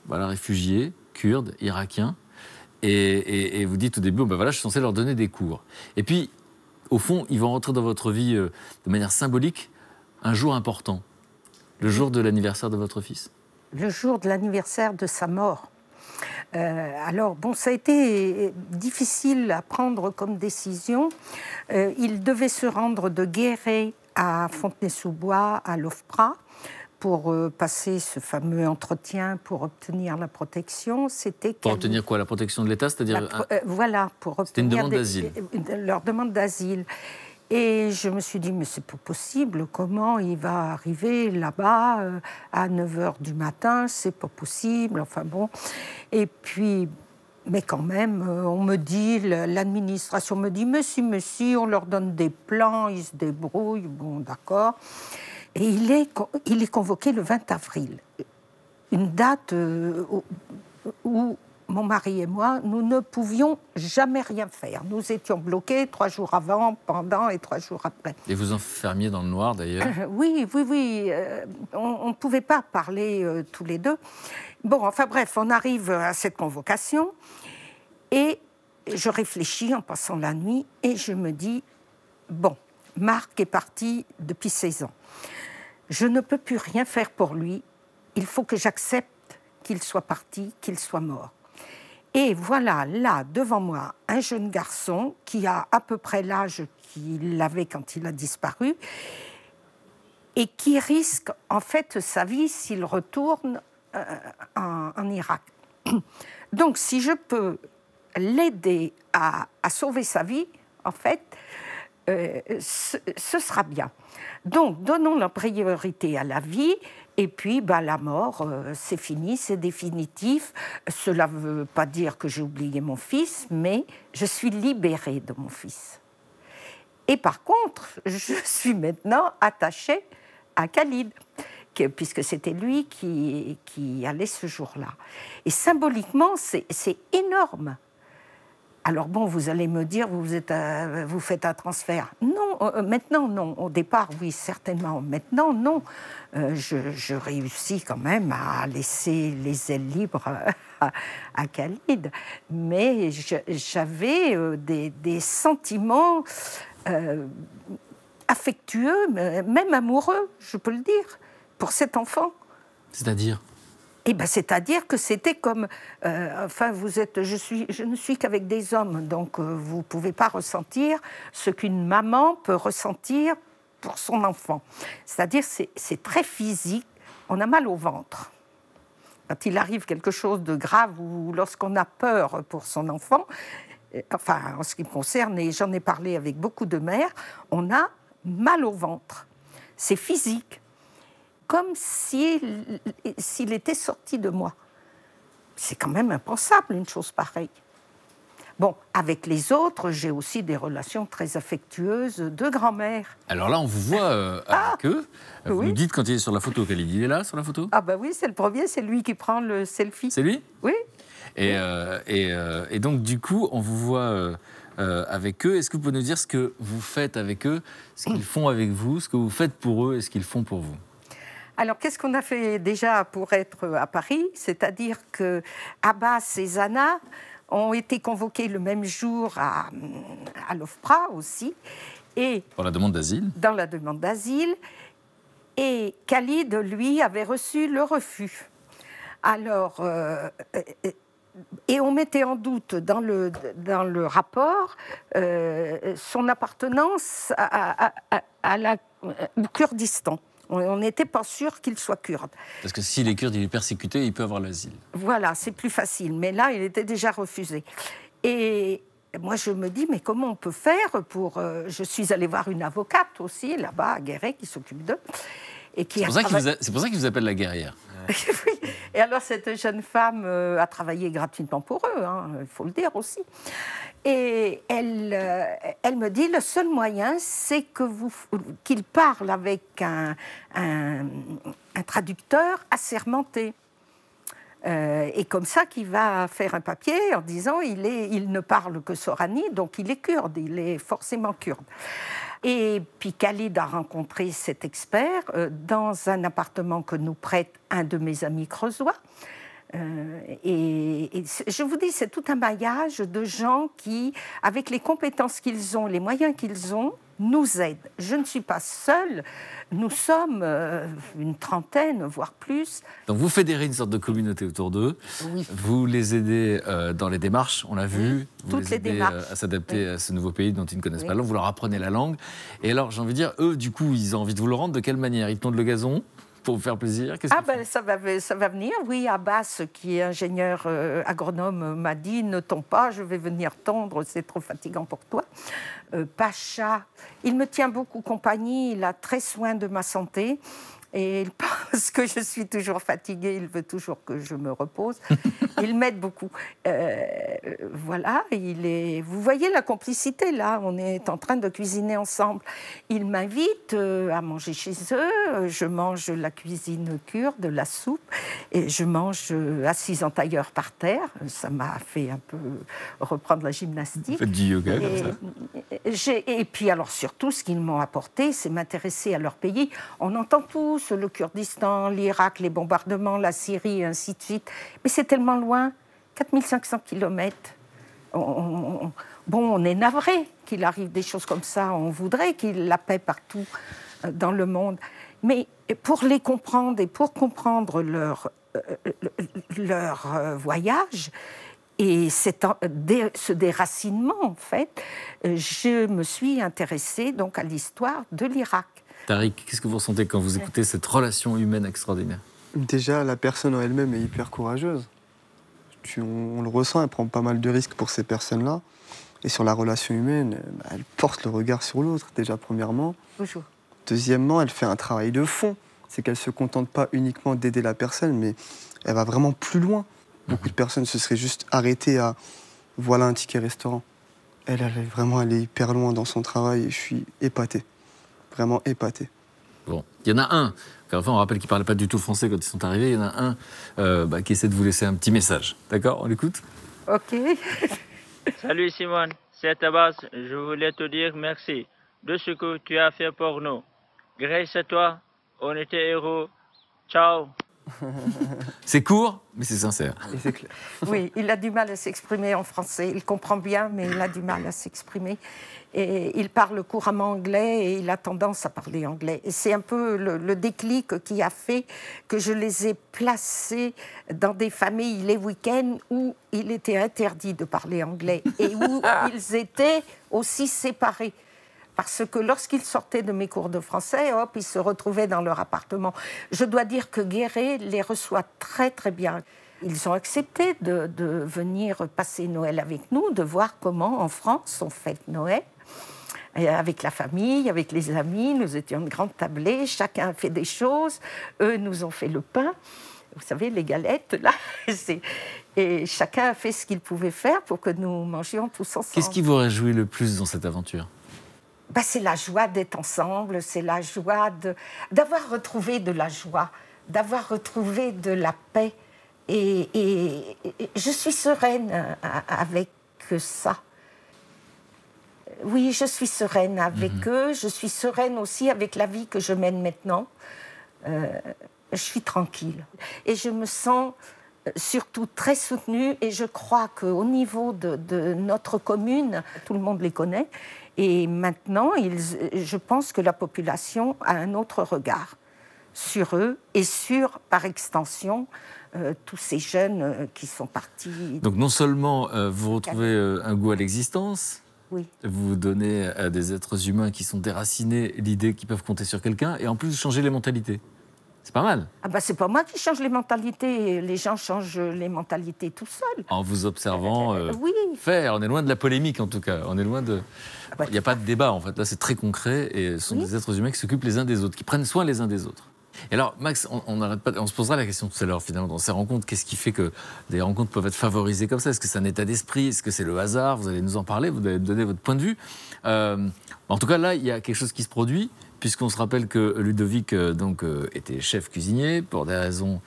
réfugiés, kurdes, irakiens. Et vous dites au début, je suis censé leur donner des cours. Et puis, au fond, ils vont rentrer dans votre vie de manière symbolique un jour important, le jour de l'anniversaire de votre fils. Le jour de l'anniversaire de sa mort. Alors, ça a été difficile à prendre comme décision. Il devait se rendre de Guéret à Fontenay-sous-Bois, à l'OFPRA, pour passer ce fameux entretien pour obtenir la protection. Pour obtenir quoi? La protection de l'État, c'est-à-dire voilà, pour obtenir... C'était une demande d'asile. Leur demande d'asile. Et je me suis dit, mais c'est pas possible, comment il va arriver là-bas à 9h du matin, c'est pas possible, enfin bon. Et puis, mais quand même, on me dit, l'administration me dit, mais si, on leur donne des plans, ils se débrouillent, bon, d'accord. Et il est convoqué le 20 avril, une date où mon mari et moi, nous ne pouvions jamais rien faire. Nous étions bloqués 3 jours avant, pendant et 3 jours après. Et vous enfermiez dans le noir, d'ailleurs? Oui. On ne pouvait pas parler tous les deux. Bon, enfin bref, on arrive à cette convocation et je réfléchis en passant la nuit et je me dis, Marc est parti depuis 16 ans. Je ne peux plus rien faire pour lui. Il faut que j'accepte qu'il soit parti, qu'il soit mort. Et voilà, là, devant moi, un jeune garçon qui a à peu près l'âge qu'il avait quand il a disparu et qui risque en fait sa vie s'il retourne en Irak. Donc, si je peux l'aider à sauver sa vie, en fait, ce sera bien. Donc, donnons la priorité à la vie, et puis la mort, c'est fini, c'est définitif. Cela ne veut pas dire que j'ai oublié mon fils, mais je suis libérée de mon fils. Et par contre, je suis maintenant attachée à Khalid, puisque c'était lui qui allait ce jour-là. Et symboliquement, c'est énorme. Alors bon, vous allez me dire, vous faites un transfert. Non, maintenant non. Au départ, oui, certainement. Maintenant, non. Je réussis quand même à laisser les ailes libres à Khalid. Mais j'avais des sentiments affectueux, même amoureux, je peux le dire, pour cet enfant. C'est-à-dire ? C'est-à-dire que c'était comme... je ne suis qu'avec des hommes, donc vous ne pouvez pas ressentir ce qu'une maman peut ressentir pour son enfant. C'est-à-dire c'est très physique, on a mal au ventre. Quand il arrive quelque chose de grave ou lorsqu'on a peur pour son enfant, en ce qui me concerne, et j'en ai parlé avec beaucoup de mères, on a mal au ventre. C'est physique. Comme s'il était sorti de moi. C'est quand même impensable, une chose pareille. Bon, avec les autres, j'ai aussi des relations très affectueuses de grand-mère. Alors là, on vous voit avec eux. Vous nous dites quand il est sur la photo, Khalid, il est là sur la photo ? Ah oui, c'est le premier, c'est lui qui prend le selfie. C'est lui ? Oui. Et donc, du coup, on vous voit avec eux. Est-ce que vous pouvez nous dire ce que vous faites avec eux, ce qu'ils font avec vous, ce que vous faites pour eux et ce qu'ils font pour vous ? Alors, qu'est-ce qu'on a fait déjà pour être à Paris ? C'est-à-dire que Abbas et Zana ont été convoqués le même jour à l'OFPRA aussi. Et pour la demande d'asile ? Dans la demande d'asile. Et Khalid, lui, avait reçu le refus. Alors, et on mettait en doute dans le rapport son appartenance au Kurdistan. On n'était pas sûr qu'il soit kurde. Parce que s'il est kurde, il est persécuté, il peut avoir l'asile. Voilà, c'est plus facile. Mais là, il était déjà refusé. Et moi, je me dis, mais comment on peut faire pour... je suis allée voir une avocate aussi, là-bas, à Guéret, qui s'occupe d'eux. C'est pour ça qu'ils vous appellent la guerrière. Oui. Et alors, cette jeune femme a travaillé gratuitement pour eux, il faut le dire aussi. Et elle me dit, le seul moyen, c'est qu'il parle avec un traducteur assermenté. Et comme ça, qu'il va faire un papier en disant il ne parle que sorani, donc il est kurde, il est forcément kurde. Et puis Khalid a rencontré cet expert dans un appartement que nous prête un de mes amis creusois. Et je vous dis, c'est tout un maillage de gens qui, avec les compétences qu'ils ont, les moyens qu'ils ont, nous aident. Je ne suis pas seule, nous sommes une trentaine, voire plus. Donc vous fédérez une sorte de communauté autour d'eux, oui. Vous les aidez dans les démarches, on l'a vu, vous toutes les aidez à s'adapter à ce nouveau pays dont ils ne connaissent pas la langue, vous leur apprenez la langue. Et alors, j'ai envie de dire, eux, du coup, ils ont envie de vous le rendre, de quelle manière ? Ils tondent le gazon ? Pour vous faire plaisir ? Ça va venir, oui. Abbas, qui est ingénieur agronome, m'a dit « Ne tombe pas, je vais venir tondre, c'est trop fatigant pour toi. » Pacha, il me tient beaucoup compagnie, il a très soin de ma santé. Et il pense que je suis toujours fatiguée, il veut toujours que je me repose. Il m'aide beaucoup. Voilà, vous voyez la complicité, là, on est en train de cuisiner ensemble. Il m'invite à manger chez eux, je mange la cuisine kurde, la soupe, et je mange assise en tailleur par terre. Ça m'a fait un peu reprendre la gymnastique. Faites du yoga comme ça. Et puis alors surtout, ce qu'ils m'ont apporté, c'est m'intéresser à leur pays. On entend tous le Kurdistan, l'Irak, les bombardements, la Syrie, et ainsi de suite. Mais c'est tellement loin, 4500 kilomètres. On est navré qu'il arrive des choses comme ça. On voudrait qu'il y ait la paix partout dans le monde. Mais pour les comprendre et pour comprendre leur voyage, Et ce déracinement, en fait, je me suis intéressée donc à l'histoire de l'Irak. Tariq, qu'est-ce que vous ressentez quand vous écoutez cette relation humaine extraordinaire? Déjà, la personne en elle-même est hyper courageuse. On le ressent, elle prend pas mal de risques pour ces personnes-là. Et sur la relation humaine, elle porte le regard sur l'autre, déjà premièrement. Toujours. Deuxièmement, elle fait un travail de fond. C'est qu'elle ne se contente pas uniquement d'aider la personne, mais elle va vraiment plus loin. Beaucoup de personnes se seraient juste arrêtées à « voilà un ticket restaurant ». Elle est vraiment allée hyper loin dans son travail et je suis épaté. Vraiment épaté. Bon, il y en a un, enfin, on rappelle qu'ils ne parlaient pas du tout français quand ils sont arrivés, il y en a un qui essaie de vous laisser un petit message. D'accord, on l'écoute? Ok. Salut Simone, c'est Abbas. Je voulais te dire merci de ce que tu as fait pour nous. Grâce à toi, on était héros. Ciao. C'est court, mais c'est sincère. Et c'est clair. Oui, il a du mal à s'exprimer en français. Il comprend bien, mais il a du mal à s'exprimer. Et il parle couramment anglais et il a tendance à parler anglais. Et c'est un peu le déclic qui a fait que je les ai placés dans des familles les week-ends où il était interdit de parler anglais et où ils étaient aussi séparés. Parce que lorsqu'ils sortaient de mes cours de français, hop, ils se retrouvaient dans leur appartement. Je dois dire que Guéret les reçoit très très bien. Ils ont accepté de venir passer Noël avec nous, de voir comment en France on fête Noël. Et avec la famille, avec les amis, nous étions une grande tablée, chacun a fait des choses. Eux nous ont fait le pain, vous savez, les galettes, là. Et chacun a fait ce qu'il pouvait faire pour que nous mangions tous ensemble. Qu'est-ce qui vous réjouit le plus dans cette aventure? C'est la joie d'être ensemble, c'est la joie d'avoir retrouvé de la joie, d'avoir retrouvé de la paix. Et je suis sereine avec ça. Oui, je suis sereine avec eux. Je suis sereine aussi avec la vie que je mène maintenant. Je suis tranquille. Et je me sens surtout très soutenue. Et je crois qu'au niveau de notre commune, tout le monde les connaît. Et maintenant, je pense que la population a un autre regard sur eux et sur, par extension, tous ces jeunes qui sont partis. Donc non seulement vous retrouvez un goût à l'existence, oui. Vous donnez à des êtres humains qui sont déracinés l'idée qu'ils peuvent compter sur quelqu'un, et en plus vous changez les mentalités. C'est pas mal. C'est pas moi qui change les mentalités, les gens changent les mentalités tout seuls. En vous observant oui. faire, on est loin de la polémique en tout cas, on est loin de... Il n'y a pas de débat en fait, là c'est très concret, et ce sont des êtres humains qui s'occupent les uns des autres, qui prennent soin les uns des autres. Et alors, Max, on se posera la question tout à l'heure, finalement, dans ces rencontres. Qu'est-ce qui fait que des rencontres peuvent être favorisées comme ça? Est-ce que c'est un état d'esprit? Est-ce que c'est le hasard? Vous allez nous en parler, vous allez me donner votre point de vue. En tout cas, là, il y a quelque chose qui se produit, puisqu'on se rappelle que Ludovic était chef cuisinier. Pour des raisons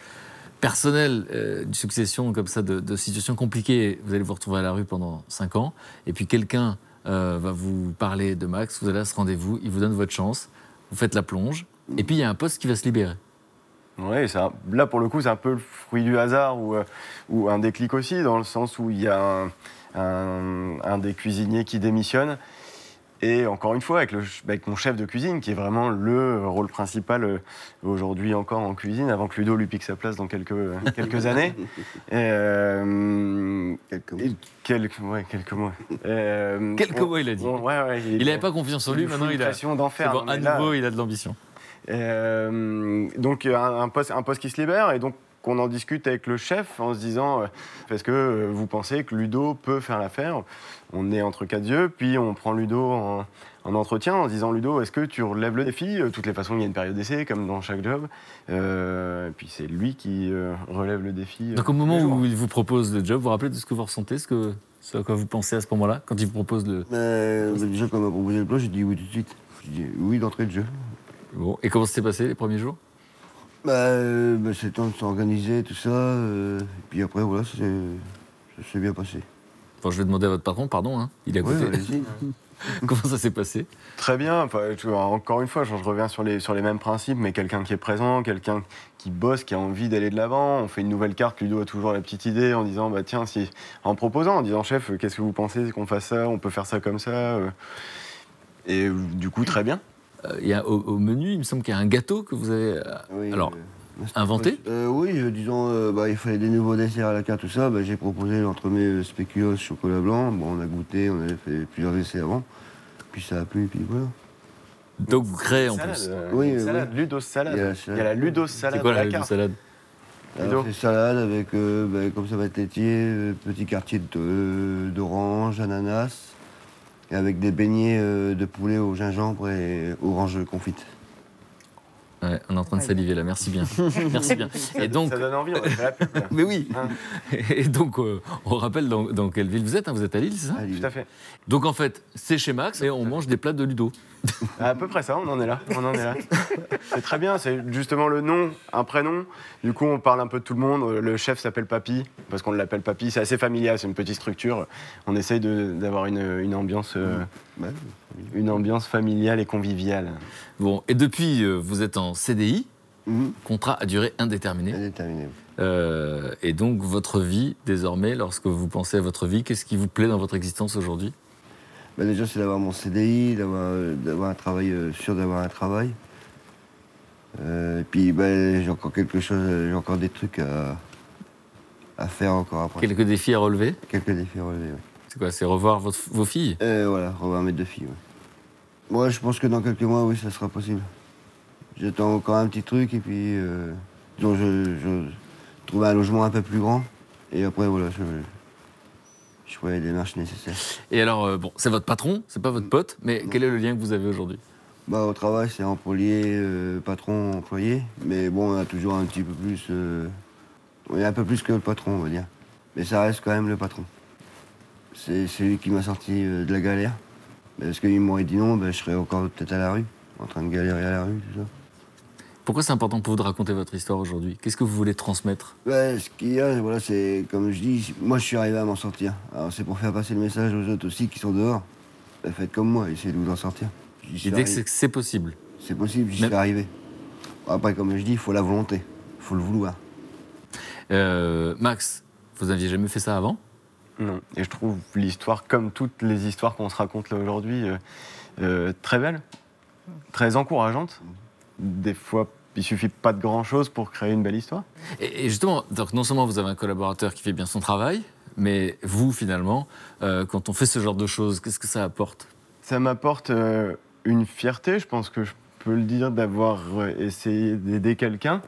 personnelles, une succession comme ça de situations compliquées, vous allez vous retrouver à la rue pendant 5 ans. Et puis quelqu'un va vous parler de Max, vous allez à ce rendez-vous, il vous donne votre chance, vous faites la plonge. Et puis il y a un poste qui va se libérer. Oui, là pour le coup c'est un peu le fruit du hasard ou un déclic aussi, dans le sens où il y a un des cuisiniers qui démissionne. Et encore une fois, avec mon chef de cuisine, qui est vraiment le rôle principal aujourd'hui encore en cuisine, avant que Ludo lui pique sa place dans quelques années. Quelques mois. Quelques mois, il a dit. Il n'avait pas confiance en lui, maintenant il a l'impression d'enfer. Bon, à nouveau, il a de l'ambition. Donc un poste qui se libère, et donc qu'on en discute avec le chef en se disant est-ce que vous pensez que Ludo peut faire l'affaire? On est entre quatre yeux, puis on prend Ludo en entretien en se disant Ludo, est-ce que tu relèves le défi? De toutes les façons, il y a une période d'essai comme dans chaque job, et puis c'est lui qui relève le défi. Donc au moment où il vous propose le job, vous vous rappelez de ce que vous ressentez, ce à quoi vous pensez à ce moment-là, quand il vous propose le... Déjà quand il m'a proposé le plan, j'ai dit oui tout de suite. J'ai dit oui d'entrée de jeu. Bon. Et comment s'est passé les premiers jours? C'est le temps de s'organiser, tout ça. Et puis après, voilà, ça s'est bien passé. Bon, je vais demander à votre patron, pardon, hein, il est à côté. Oui, comment ça s'est passé? Très bien. Encore une fois, je reviens sur les mêmes principes, mais quelqu'un qui est présent, quelqu'un qui bosse, qui a envie d'aller de l'avant. On fait une nouvelle carte, Ludo a toujours la petite idée en disant, tiens, en proposant, en disant, chef, qu'est-ce que vous pensez qu'on fasse ça? On peut faire ça comme ça. Et du coup, très bien. Il y a au menu, il me semble qu'il y a un gâteau que vous avez... Oui, alors, Inventé? Oui, disons, il fallait des nouveaux desserts à la carte, tout ça. J'ai proposé l'entremet spéculoos chocolat blanc. Bon, on a goûté, on avait fait plusieurs essais avant. Puis ça a plu, puis voilà. Donc vous créez en plus. Oui, salade, oui. Ludos salade. Il y a la Il y a la Ludos salade. C'est quoi à la carte. salade? Alors, c'est salade avec, comme ça va être laitier, petit quartier d'orange, ananas, et avec des beignets de poulet au gingembre et orange confite. Ouais, on est en train de saliver là, merci bien. Merci bien. Et donc, Ça donne envie, on va faire la pub. Là. mais oui. Hein. Et donc, on rappelle dans quelle ville vous êtes, hein, vous êtes à Lille, c'est ça? Allez, Tout à fait. Donc en fait, c'est chez Max et on mange des plats de Ludo. À peu près ça, on en est là. C'est très bien, c'est justement le nom, un prénom. Du coup, on parle un peu de tout le monde. Le chef s'appelle Papy, parce qu'on l'appelle Papy. C'est assez familial, c'est une petite structure. On essaye d'avoir une ambiance familiale et conviviale. Bon, et depuis, vous êtes en CDI, contrat à durée indéterminée. Indéterminé. Et donc, votre vie, désormais, lorsque vous pensez à votre vie, qu'est-ce qui vous plaît dans votre existence aujourd'hui? Déjà, c'est d'avoir mon CDI, d'avoir un travail, sûr d'avoir un travail. Et puis, j'ai encore quelque chose, j'ai encore des trucs à faire encore après. Quelques défis à relever? Quelques défis à relever, oui. C'est quoi? C'est revoir vos filles? Voilà, revoir mes 2 filles, oui. Moi, je pense que dans quelques mois, oui, ça sera possible. J'attends encore un petit truc et puis donc je trouve un logement un peu plus grand. Et après, voilà, je ferai les démarches nécessaires. Et alors, bon, c'est votre patron, c'est pas votre pote, mais quel est le lien que vous avez aujourd'hui? Au travail, c'est employé, patron, employé. Mais bon, on a toujours un petit peu plus... on est un peu plus que le patron, on va dire. Mais ça reste quand même le patron. C'est lui qui m'a sorti de la galère. Parce qu'il m'aurait dit non, je serais encore peut-être à la rue, en train de galérer à la rue, tout ça. Pourquoi c'est important pour vous de raconter votre histoire aujourd'hui? Qu'est-ce que vous voulez transmettre? Ce qu'il y a, voilà, c'est comme je dis, moi je suis arrivé à m'en sortir. Alors c'est pour faire passer le message aux autres aussi qui sont dehors. Faites comme moi, essayez de vous en sortir. L'idée que c'est possible. C'est possible, j'y suis arrivé. Après, comme je dis, il faut la volonté, il faut le vouloir. Max, vous n'aviez jamais fait ça avant? Non. Et je trouve l'histoire, comme toutes les histoires qu'on se raconte là aujourd'hui, très belle, très encourageante. Des fois, il suffit pas de grand-chose pour créer une belle histoire. Et justement, donc non seulement vous avez un collaborateur qui fait bien son travail, mais vous, finalement, quand on fait ce genre de choses, qu'est-ce que ça apporte? Ça m'apporte une fierté, je pense que je peux le dire, d'avoir essayé d'aider quelqu'un.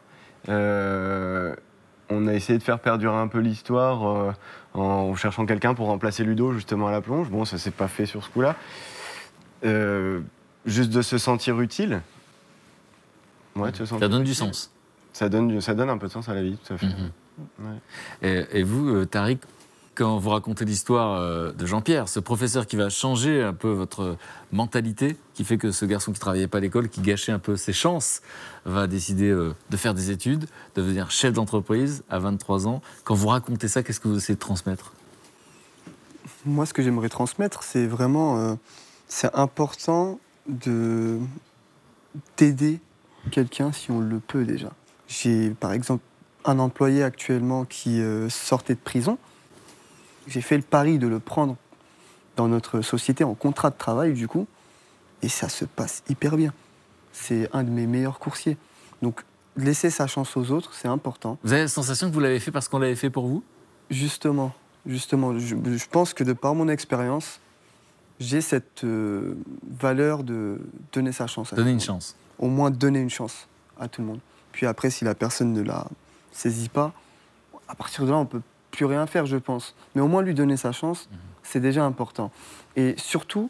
On a essayé de faire perdurer un peu l'histoire en cherchant quelqu'un pour remplacer Ludo justement à la plonge. Bon, ça s'est pas fait sur ce coup-là. Juste de se sentir utile. Ouais, de se sentir Ça donne utile. du sens. Ça donne un peu de sens à la vie, tout à fait. Ouais. Et vous, Tariq, quand vous racontez l'histoire de Jean-Pierre, ce professeur qui va changer un peu votre mentalité, qui fait que ce garçon qui ne travaillait pas à l'école, qui gâchait un peu ses chances, va décider de faire des études, de devenir chef d'entreprise à 23 ans. Quand vous racontez ça, qu'est-ce que vous essayez de transmettre? Moi, ce que j'aimerais transmettre, c'est vraiment... c'est important d'aider quelqu'un si on le peut déjà. J'ai, par exemple, un employé actuellement qui sortait de prison. J'ai fait le pari de le prendre dans notre société en contrat de travail, du coup, et ça se passe hyper bien. C'est un de mes meilleurs coursiers. Donc, laisser sa chance aux autres, c'est important. Vous avez la sensation que vous l'avez fait parce qu'on l'avait fait pour vous? Justement. Je pense que de par mon expérience, j'ai cette valeur de donner sa chance à tout le monde. Donner une chance. Au moins donner une chance à tout le monde. Puis après, si la personne ne la saisit pas, à partir de là, on ne peut plus rien faire, je pense. Mais au moins lui donner sa chance, c'est déjà important. Et surtout,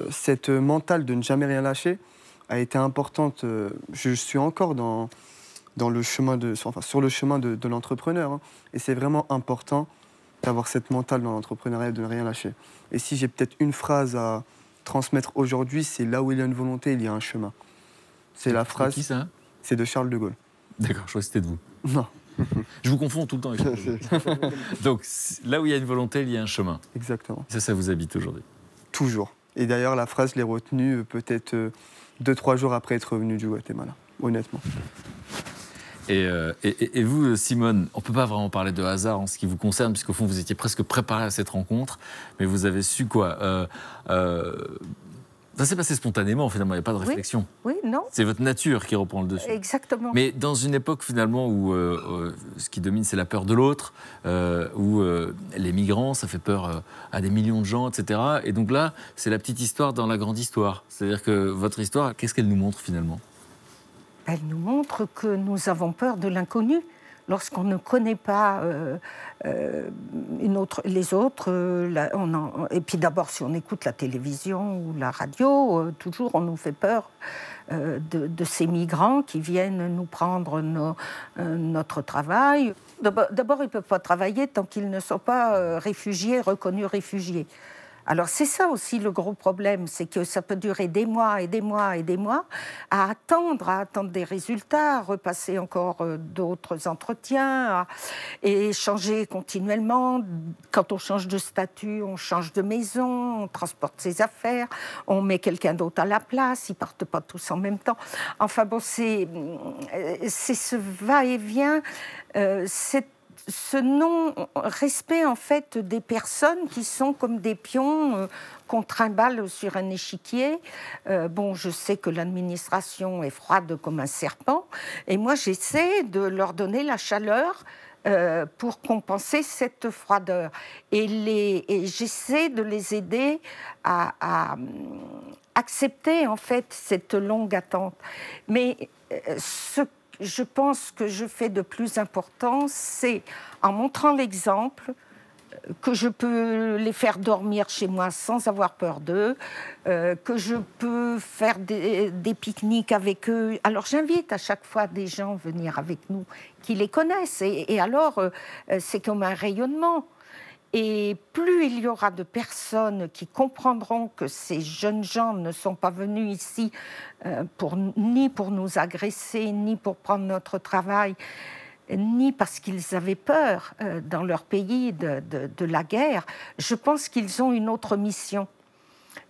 cette mentale de ne jamais rien lâcher a été importante. Je suis encore sur le chemin de l'entrepreneur. Et c'est vraiment important d'avoir cette mentale dans l'entrepreneuriat et de ne rien lâcher. Et si j'ai peut-être une phrase à transmettre aujourd'hui, c'est là où il y a une volonté, il y a un chemin. C'est la phrase. C'est qui ça? C'est de Charles de Gaulle. D'accord, je crois que c'était de vous. Non. Je vous confonds tout le temps avec Charles de Gaulle. Donc là où il y a une volonté, il y a un chemin. Exactement. Ça vous habite aujourd'hui? Toujours. Et d'ailleurs, la phrase, je l'ai retenue peut-être 2-3 jours après être revenu du Guatemala, honnêtement. Et vous, Simone, on ne peut pas vraiment parler de hasard en ce qui vous concerne, puisqu'au fond, vous étiez presque préparé à cette rencontre, mais vous avez su quoi? Ça s'est passé spontanément, finalement, il n'y a pas de réflexion. Oui, non. C'est votre nature qui reprend le dessus. Exactement. Mais dans une époque, finalement, où ce qui domine, c'est la peur de l'autre, où les migrants, ça fait peur à des millions de gens, etc. Et donc là, c'est la petite histoire dans la grande histoire. C'est-à-dire que votre histoire, qu'est-ce qu'elle nous montre, finalement? Elle nous montre que nous avons peur de l'inconnu. Lorsqu'on ne connaît pas les autres, et puis d'abord si on écoute la télévision ou la radio, toujours on nous fait peur de ces migrants qui viennent nous prendre notre travail. D'abord, ils ne peuvent pas travailler tant qu'ils ne sont pas reconnus réfugiés. Alors c'est ça aussi le gros problème, c'est que ça peut durer des mois et des mois et des mois à attendre des résultats, à repasser encore d'autres entretiens et changer continuellement. Quand on change de statut, on change de maison, on transporte ses affaires, on met quelqu'un d'autre à la place, ils partent pas tous en même temps. Enfin bon, c'est ce va-et-vient, ce non-respect en fait des personnes qui sont comme des pions qu'on trimballe sur un échiquier. Je sais que l'administration est froide comme un serpent, et moi j'essaie de leur donner la chaleur pour compenser cette froideur. Et j'essaie de les aider à accepter en fait cette longue attente. Mais je pense que je fais de plus important, c'est en montrant l'exemple que je peux les faire dormir chez moi sans avoir peur d'eux, que je peux faire des pique-niques avec eux. Alors j'invite à chaque fois des gens à venir avec nous qui les connaissent. Et alors, c'est comme un rayonnement. Et plus il y aura de personnes qui comprendront que ces jeunes gens ne sont pas venus ici ni pour nous agresser, ni pour prendre notre travail, ni parce qu'ils avaient peur dans leur pays de la guerre, je pense qu'ils ont une autre mission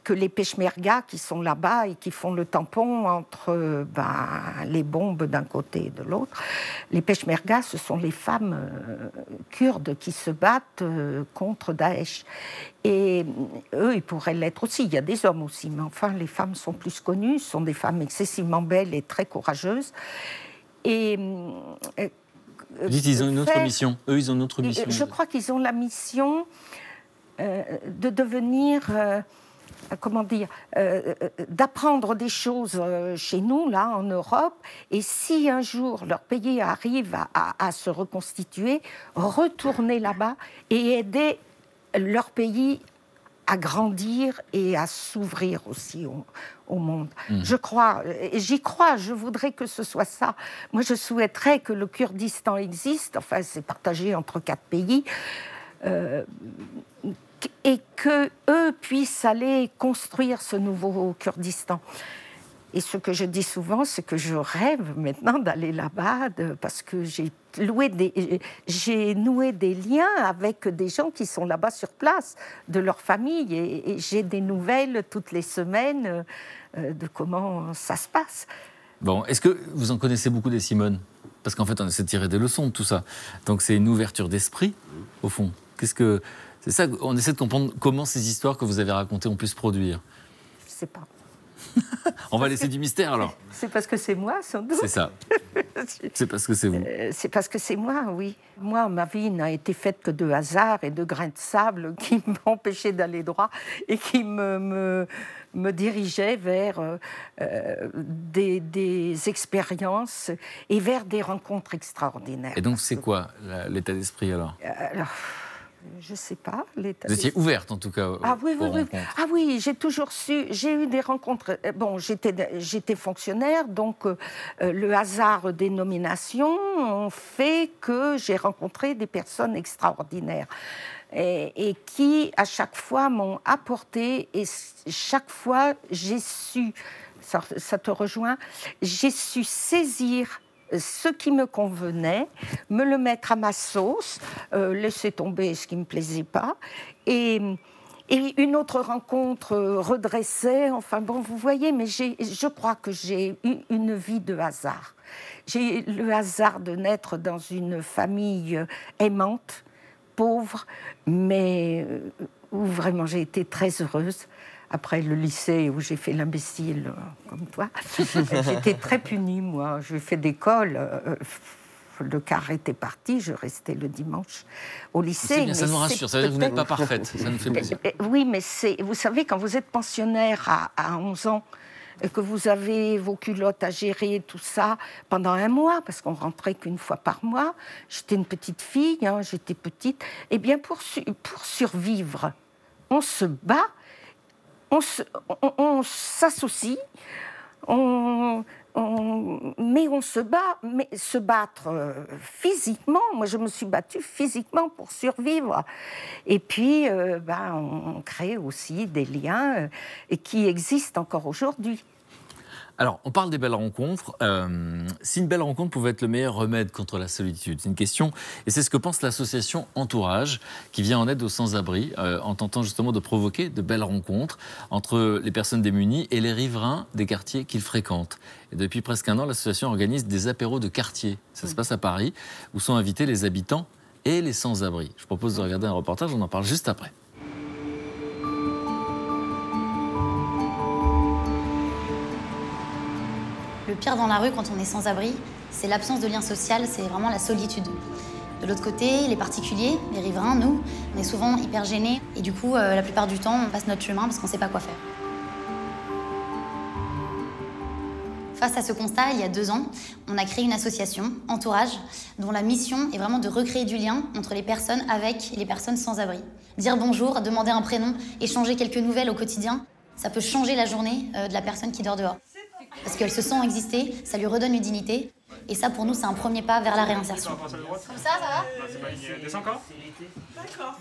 que les peshmergas qui sont là-bas et qui font le tampon entre les bombes d'un côté et de l'autre. Les peshmergas, ce sont les femmes kurdes qui se battent contre Daesh. Et eux, ils pourraient l'être aussi. Il y a des hommes aussi, mais enfin, les femmes sont plus connues, ce sont des femmes excessivement belles et très courageuses. Et vous dites qu'ils ont une autre mission. Eux, ils ont une autre mission. Je crois qu'ils ont la mission de devenir... d'apprendre des choses chez nous, là, en Europe, et si un jour leur pays arrive à se reconstituer, retourner là-bas et aider leur pays à grandir et à s'ouvrir aussi au monde. J'y crois, je voudrais que ce soit ça. Moi, je souhaiterais que le Kurdistan existe, enfin, c'est partagé entre 4 pays, et qu'eux puissent aller construire ce nouveau Kurdistan. Et ce que je dis souvent, c'est que je rêve maintenant d'aller là-bas, parce que j'ai noué des liens avec des gens qui sont là-bas sur place, de leur famille, et j'ai des nouvelles toutes les semaines de comment ça se passe. Bon, est-ce que vous en connaissez beaucoup des Simone? Parce qu'en fait, on essaie de tirer des leçons de tout ça. Donc c'est une ouverture d'esprit, au fond. C'est ça, on essaie de comprendre comment ces histoires que vous avez racontées ont pu se produire. Je ne sais pas. On va laisser du mystère alors. C'est parce que c'est moi, sans doute. C'est ça. C'est parce que c'est vous. C'est parce que c'est moi, oui. Moi, ma vie n'a été faite que de hasard et de grains de sable qui m'empêchaient d'aller droit et qui me dirigeaient vers des expériences et vers des rencontres extraordinaires. Et donc, c'est quoi l'état d'esprit alors? Je ne sais pas. Vous étiez ouverte en tout cas. Oui, j'ai toujours su. J'ai eu des rencontres. Bon, j'étais fonctionnaire, donc le hasard des nominations ont fait que j'ai rencontré des personnes extraordinaires et qui, à chaque fois, m'ont apporté. Et chaque fois, j'ai su. Ça te rejoint. J'ai su saisir ce qui me convenait, me le mettre à ma sauce, laisser tomber ce qui ne me plaisait pas, et une autre rencontre redressait, enfin bon, vous voyez, mais je crois que j'ai eu une vie de hasard. J'ai eu le hasard de naître dans une famille aimante, pauvre, mais où vraiment j'ai été très heureuse, après le lycée où j'ai fait l'imbécile, comme toi, j'étais très punie, moi. J'ai fait d'école. Le quart était parti, je restais le dimanche au lycée. Bien, ça nous rassure, ça veut dire que vous n'êtes pas parfaite, ça nous fait plaisir. Oui, mais vous savez, quand vous êtes pensionnaire à 11 ans, et que vous avez vos culottes à gérer, tout ça, pendant un mois, parce qu'on rentrait qu'une fois par mois, j'étais une petite fille, hein, j'étais petite, eh bien pour survivre, on se bat, on s'associe, mais on se bat, mais se battre physiquement. Moi, je me suis battue physiquement pour survivre. Et puis, on crée aussi des liens qui existent encore aujourd'hui. Alors, on parle des belles rencontres. Si une belle rencontre pouvait être le meilleur remède contre la solitude, c'est une question. Et c'est ce que pense l'association Entourage, qui vient en aide aux sans-abri, en tentant justement de provoquer de belles rencontres entre les personnes démunies et les riverains des quartiers qu'ils fréquentent. Et depuis presque un an, l'association organise des apéros de quartier. Ça se passe à Paris, où sont invités les habitants et les sans-abri. Je propose de regarder un reportage, on en parle juste après. Le pire dans la rue quand on est sans-abri, c'est l'absence de lien social, c'est vraiment la solitude. De l'autre côté, les particuliers, les riverains, nous, on est souvent hyper gênés et du coup, la plupart du temps, on passe notre chemin parce qu'on ne sait pas quoi faire. Face à ce constat, il y a 2 ans, on a créé une association, Entourage, dont la mission est vraiment de recréer du lien entre les personnes avec les personnes sans abri. Dire bonjour, demander un prénom, échanger quelques nouvelles au quotidien, ça peut changer la journée de la personne qui dort dehors. Parce qu'elle se sent exister, ça lui redonne une dignité. Et ça, pour nous, c'est un premier pas vers la réinsertion. Comme ça va ?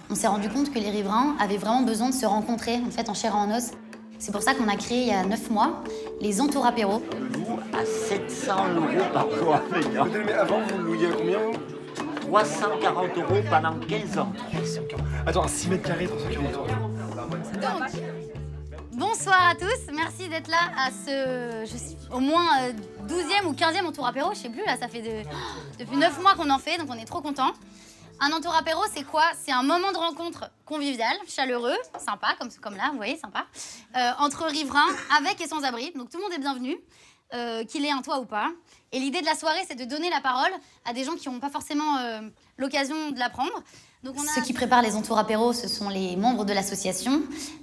On s'est rendu compte que les riverains avaient vraiment besoin de se rencontrer, en fait, en chair et en os. C'est pour ça qu'on a créé, il y a 9 mois, les Entourapéros. À 700 € par soir. Mais avant, vous louiez à combien ? 340 € pendant 15 ans. Attends, 6 mètres carrés pour ceux qui ont Bonsoir à tous, merci d'être là à au moins 12e ou 15e Entourapéro, je sais plus, là ça fait depuis 9 mois qu'on en fait, donc on est trop contents. Un Entourapéro, c'est quoi? C'est un moment de rencontre convivial, chaleureux, sympa, comme là, vous voyez, sympa, entre riverains, avec et sans abri, donc tout le monde est bienvenu, qu'il ait un toit ou pas. Et l'idée de la soirée, c'est de donner la parole à des gens qui n'ont pas forcément l'occasion de la prendre. Donc Ceux qui préparent les Entourapéros, ce sont les membres de l'association,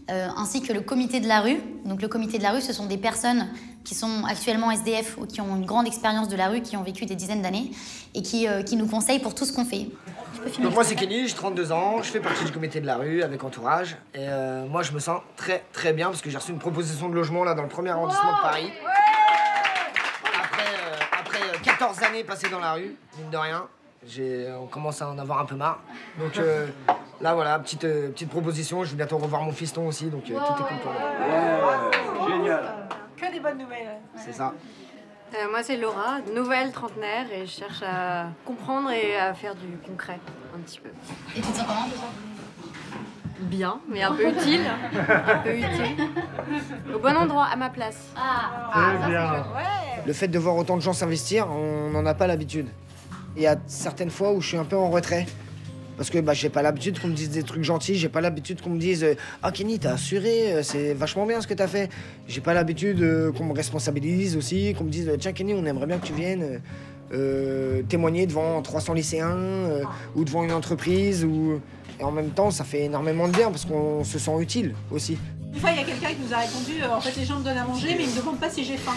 ainsi que le comité de la rue. Donc le comité de la rue, ce sont des personnes qui sont actuellement SDF ou qui ont une grande expérience de la rue, qui ont vécu des dizaines d'années et qui nous conseillent pour tout ce qu'on fait. Donc moi c'est Kenny, j'ai 32 ans, je fais partie du comité de la rue avec Entourage. Et moi je me sens très très bien parce que j'ai reçu une proposition de logement là dans le 1er arrondissement de Paris. Après 14 années passées dans la rue, mine de rien. On commence à en avoir un peu marre. Donc là, voilà, petite proposition. Je vais bientôt revoir mon fiston aussi, donc tout est cool pour moi. Génial. Que des bonnes nouvelles. C'est ça. Moi, c'est Laura, nouvelle trentenaire, et je cherche à comprendre et à faire du concret, un petit peu. Et tu te sens comment, toi ? Bien, mais un peu utile. Un peu utile. Au bon endroit, à ma place. Très bien. Le fait de voir autant de gens s'investir, on n'en a pas l'habitude. Il y a certaines fois où je suis un peu en retrait. Parce que j'ai pas l'habitude qu'on me dise des trucs gentils, j'ai pas l'habitude qu'on me dise « Ah Kenny, t'as assuré, c'est vachement bien ce que t'as fait ». J'ai pas l'habitude qu'on me responsabilise aussi, qu'on me dise « Tiens Kenny, on aimerait bien que tu viennes témoigner devant 300 lycéens ou devant une entreprise ». Et en même temps, ça fait énormément de bien parce qu'on se sent utile aussi. Une fois, il y a quelqu'un qui nous a répondu « En fait, les gens me donnent à manger, mais ils me demandent pas si j'ai faim ».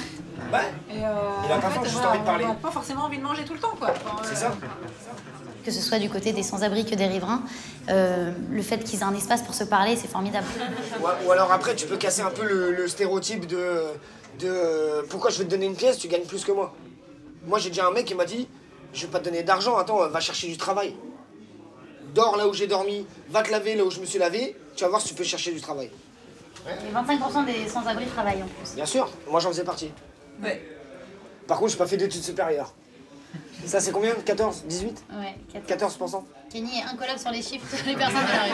Ouais. Il a pas juste envie de parler. On n'a pas forcément envie de manger tout le temps, quoi. C'est ça. Que ce soit du côté des sans-abri que des riverains, le fait qu'ils aient un espace pour se parler, c'est formidable. Ou alors après, tu peux casser un peu le stéréotype de pourquoi je vais te donner une pièce, tu gagnes plus que moi. Moi, j'ai déjà un mec qui m'a dit « Je vais pas te donner d'argent, attends, va chercher du travail. Dors là où j'ai dormi, va te laver là où je me suis lavé, tu vas voir si tu peux chercher du travail. » Et 25% des sans-abri travaillent en plus. Bien sûr, moi j'en faisais partie. Ouais. Par contre, j'ai pas fait d'études supérieures. Ça, c'est combien? 14? 18? Ouais, 14%. Kenny est incollable sur les chiffres sur les personnes de la rue.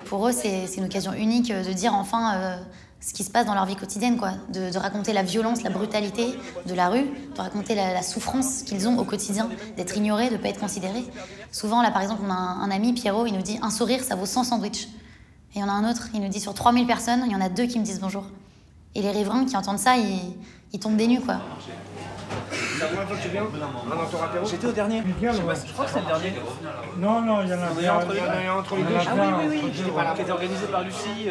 Pour eux, c'est une occasion unique de dire enfin ce qui se passe dans leur vie quotidienne, quoi. De raconter la violence, la brutalité de la rue, de raconter la souffrance qu'ils ont au quotidien, d'être ignorés, de ne pas être considérés. Souvent, là, par exemple, on a un ami, Pierrot, il nous dit « Un sourire, ça vaut 100 sandwichs ». Et il y en a un autre, il nous dit sur 3000 personnes, il y en a 2 qui me disent bonjour. Et les riverains qui entendent ça, ils tombent des nues, quoi. C'est la première fois que tu viens un entourapéro? J'étais au dernier. Je crois que c'est le dernier. Non, il y en a un. Il y en a entre les deux. Ah oui, qui était organisé par Lucie.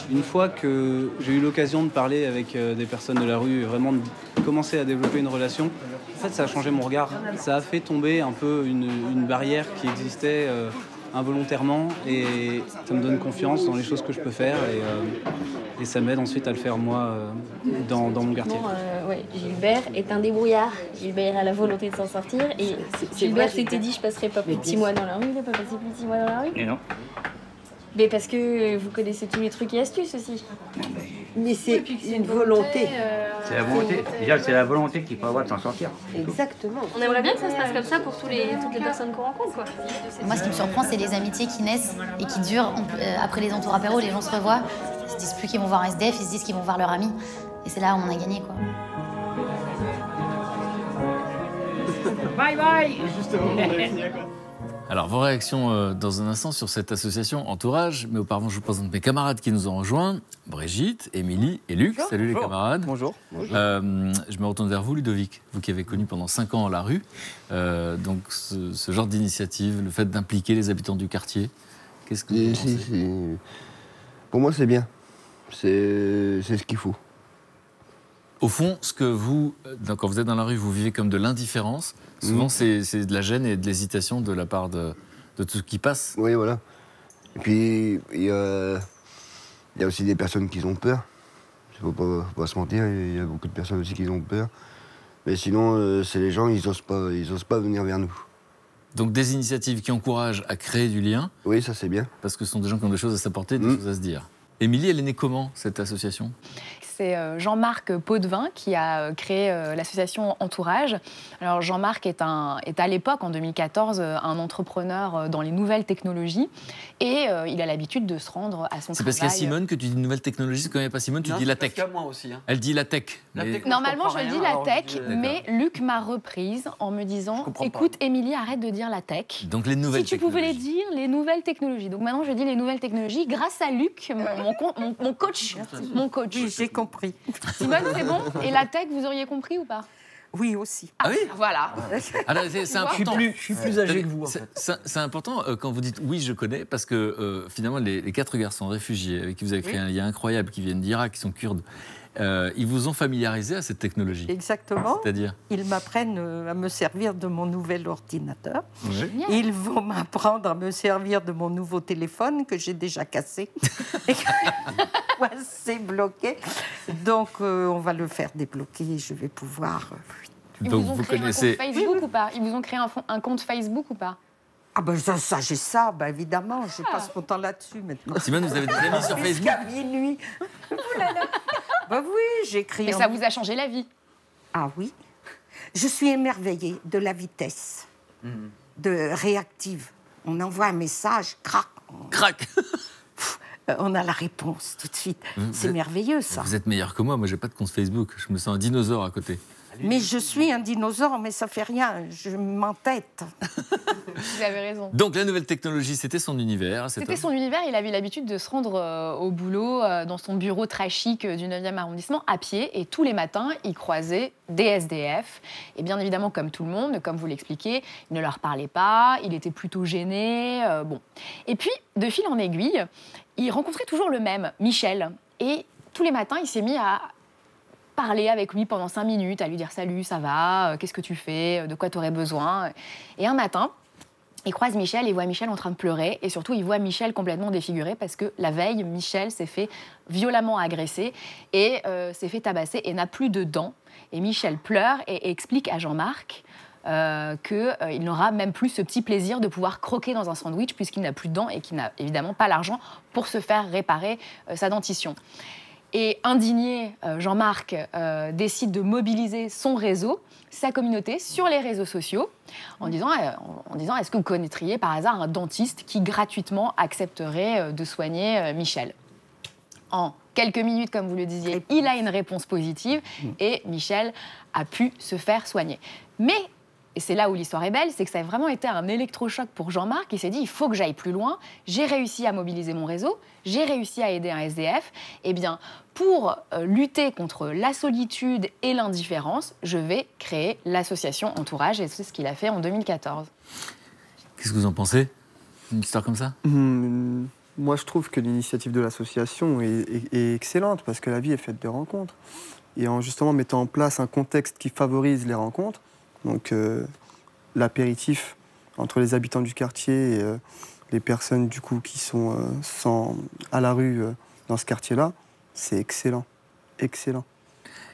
Une fois que j'ai eu l'occasion de parler avec des personnes de la rue, vraiment de commencer à développer une relation, en fait, ça a changé mon regard. Ça a fait tomber un peu une barrière qui existait involontairement et ça me donne confiance dans les choses que je peux faire et ça m'aide ensuite à le faire moi dans mon quartier. Ouais, Gilbert est un débrouillard. Gilbert a la volonté de s'en sortir et Gilbert s'était dit je passerai pas plus de 6 mois dans la rue. Il n'a pas passé plus de 6 mois dans la rue. Et non. Mais parce que vous connaissez tous les trucs et astuces aussi. Mais c'est une volonté. C'est la volonté. Déjà, c'est la volonté qu'il faut avoir de s'en sortir. Exactement. On aimerait bien que ça se passe comme ça pour toutes les personnes qu'on rencontre, quoi. Moi, ce qui me surprend, c'est les amitiés qui naissent et qui durent. Après les entours-apéros, les gens se revoient. Ils se disent plus qu'ils vont voir un SDF, ils se disent qu'ils vont voir leur ami. Et c'est là où on a gagné, quoi. Bye bye. Justement, on a fini à quoi? Alors, vos réactions dans un instant sur cette association Entourage, mais auparavant, je vous présente mes camarades qui nous ont rejoints. Brigitte, Émilie et Luc. Bonjour. Salut les Bonjour. camarades. Bonjour. Je me retourne vers vous, Ludovic, vous qui avez connu pendant 5 ans la rue. Donc, ce genre d'initiative, le fait d'impliquer les habitants du quartier, qu'est-ce que vous pensez ? Pour moi, c'est bien. C'est ce qu'il faut. Au fond, ce que vous, quand vous êtes dans la rue, vous vivez comme de l'indifférence. Souvent, c'est de la gêne et de l'hésitation de la part de tout ce qui passe. Oui, voilà. Et puis, il y a aussi des personnes qui ont peur. Il ne faut pas se mentir, il y a beaucoup de personnes aussi qui ont peur. Mais sinon, c'est les gens, ils osent pas venir vers nous. Donc des initiatives qui encouragent à créer du lien. Oui, ça c'est bien. Parce que ce sont des gens qui ont des choses à s'apporter, des choses à se dire. Émilie, elle est née comment, cette association ? C'est Jean-Marc Potvin qui a créé l'association Entourage. Alors Jean-Marc est à l'époque, en 2014, un entrepreneur dans les nouvelles technologies et il a l'habitude de se rendre à son travail. C'est parce qu'il y a Simone que tu dis nouvelles technologies, c'est quand il n'y a pas Simone, tu dis la tech. Moi aussi. Hein. Elle dit la tech. Normalement, je dis la tech, mais Luc m'a reprise en me disant « Écoute, Émilie, arrête de dire la tech. Donc les nouvelles technologies. Si tu pouvais les dire, les nouvelles technologies. » Donc maintenant, je dis les nouvelles technologies grâce à Luc, mon coach. Mon coach. Oui, j'ai compris. Simone, c'est bon? Et la tech, vous auriez compris ou pas? Oui, aussi. Ah oui? Voilà. Alors, c'est important. Je suis plus âgé que vous. En fait. C'est important quand vous dites oui, je connais, parce que finalement, les 4 garçons réfugiés avec qui vous avez créé un lien incroyable, qui viennent d'Irak, qui sont kurdes, ils vous ont familiarisé à cette technologie. Exactement. C'est-à-dire? Ils m'apprennent à me servir de mon nouvel ordinateur. Oui. Ils vont m'apprendre à me servir de mon nouveau téléphone que j'ai déjà cassé. C'est bloqué. Donc, on va le faire débloquer. Je vais pouvoir... Ils Donc, vous ont vous créé connaissez... un compte Facebook ou pas? Ils vous ont créé un compte Facebook ou pas? Ah ben ça j'ai ça, ben évidemment, je passe mon temps là-dessus maintenant. Simone, vous avez des amis sur Facebook? Jusqu'à minuit. Ben oui, j'écris... Mais ça vous a changé la vie? Ah oui. Je suis émerveillée de la vitesse, de réactive. On envoie un message, crac. Crac. On a la réponse tout de suite. C'est merveilleux, ça. Vous êtes meilleur que moi. Moi, j'ai pas de compte Facebook. Je me sens un dinosaure à côté. Mais je suis un dinosaure, mais ça fait rien. Je m'entête. Vous avez raison. Donc, la nouvelle technologie, c'était son univers. C'était son univers. Il avait l'habitude de se rendre au boulot dans son bureau très chic du 9e arrondissement à pied. Et tous les matins, il croisait des SDF. Et bien évidemment, comme tout le monde, comme vous l'expliquez, il ne leur parlait pas. Il était plutôt gêné. Bon. Et puis, de fil en aiguille, il rencontrait toujours le même, Michel. Et tous les matins, il s'est mis à parler avec lui pendant 5 minutes, à lui dire « Salut, ça va? Qu'est-ce que tu fais? De quoi tu aurais besoin ?» Et un matin, il croise Michel et voit Michel en train de pleurer. Et surtout, il voit Michel complètement défiguré parce que la veille, Michel s'est fait violemment agresser et s'est fait tabasser et n'a plus de dents. Et Michel pleure et explique à Jean-Marc qu'il n'aura même plus ce petit plaisir de pouvoir croquer dans un sandwich puisqu'il n'a plus de dents et qu'il n'a évidemment pas l'argent pour se faire réparer sa dentition. Et indigné, Jean-Marc décide de mobiliser son réseau, sa communauté, sur les réseaux sociaux, en disant est-ce que vous connaîtriez par hasard un dentiste qui gratuitement accepterait de soigner Michel? En quelques minutes, comme vous le disiez, il a une réponse positive et Michel a pu se faire soigner. Mais et c'est là où l'histoire est belle, c'est que ça a vraiment été un électrochoc pour Jean-Marc. Il s'est dit, il faut que j'aille plus loin. J'ai réussi à mobiliser mon réseau, j'ai réussi à aider un SDF. Eh bien, pour lutter contre la solitude et l'indifférence, je vais créer l'association Entourage, et c'est ce qu'il a fait en 2014. Qu'est-ce que vous en pensez? Une histoire comme ça? Moi, je trouve que l'initiative de l'association est excellente, parce que la vie est faite de rencontres. Et en justement mettant en place un contexte qui favorise les rencontres, donc l'apéritif entre les habitants du quartier et les personnes du coup qui sont à la rue dans ce quartier-là, c'est excellent, excellent.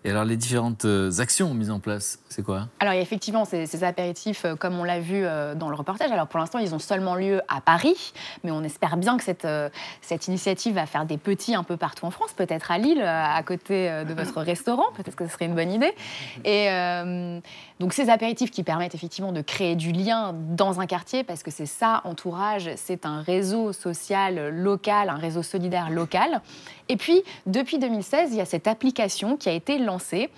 Et alors les différentes actions mises en place, c'est quoi? Alors il y a effectivement ces apéritifs, comme on l'a vu dans le reportage. Alors pour l'instant, ils ont seulement lieu à Paris, mais on espère bien que cette initiative va faire des petits un peu partout en France, peut-être à Lille, à côté de votre restaurant, peut-être que ce serait une bonne idée. Et donc ces apéritifs qui permettent effectivement de créer du lien dans un quartier, parce que c'est ça, Entourage, c'est un réseau social local, un réseau solidaire local. Et puis, depuis 2016, il y a cette application qui a été lancée.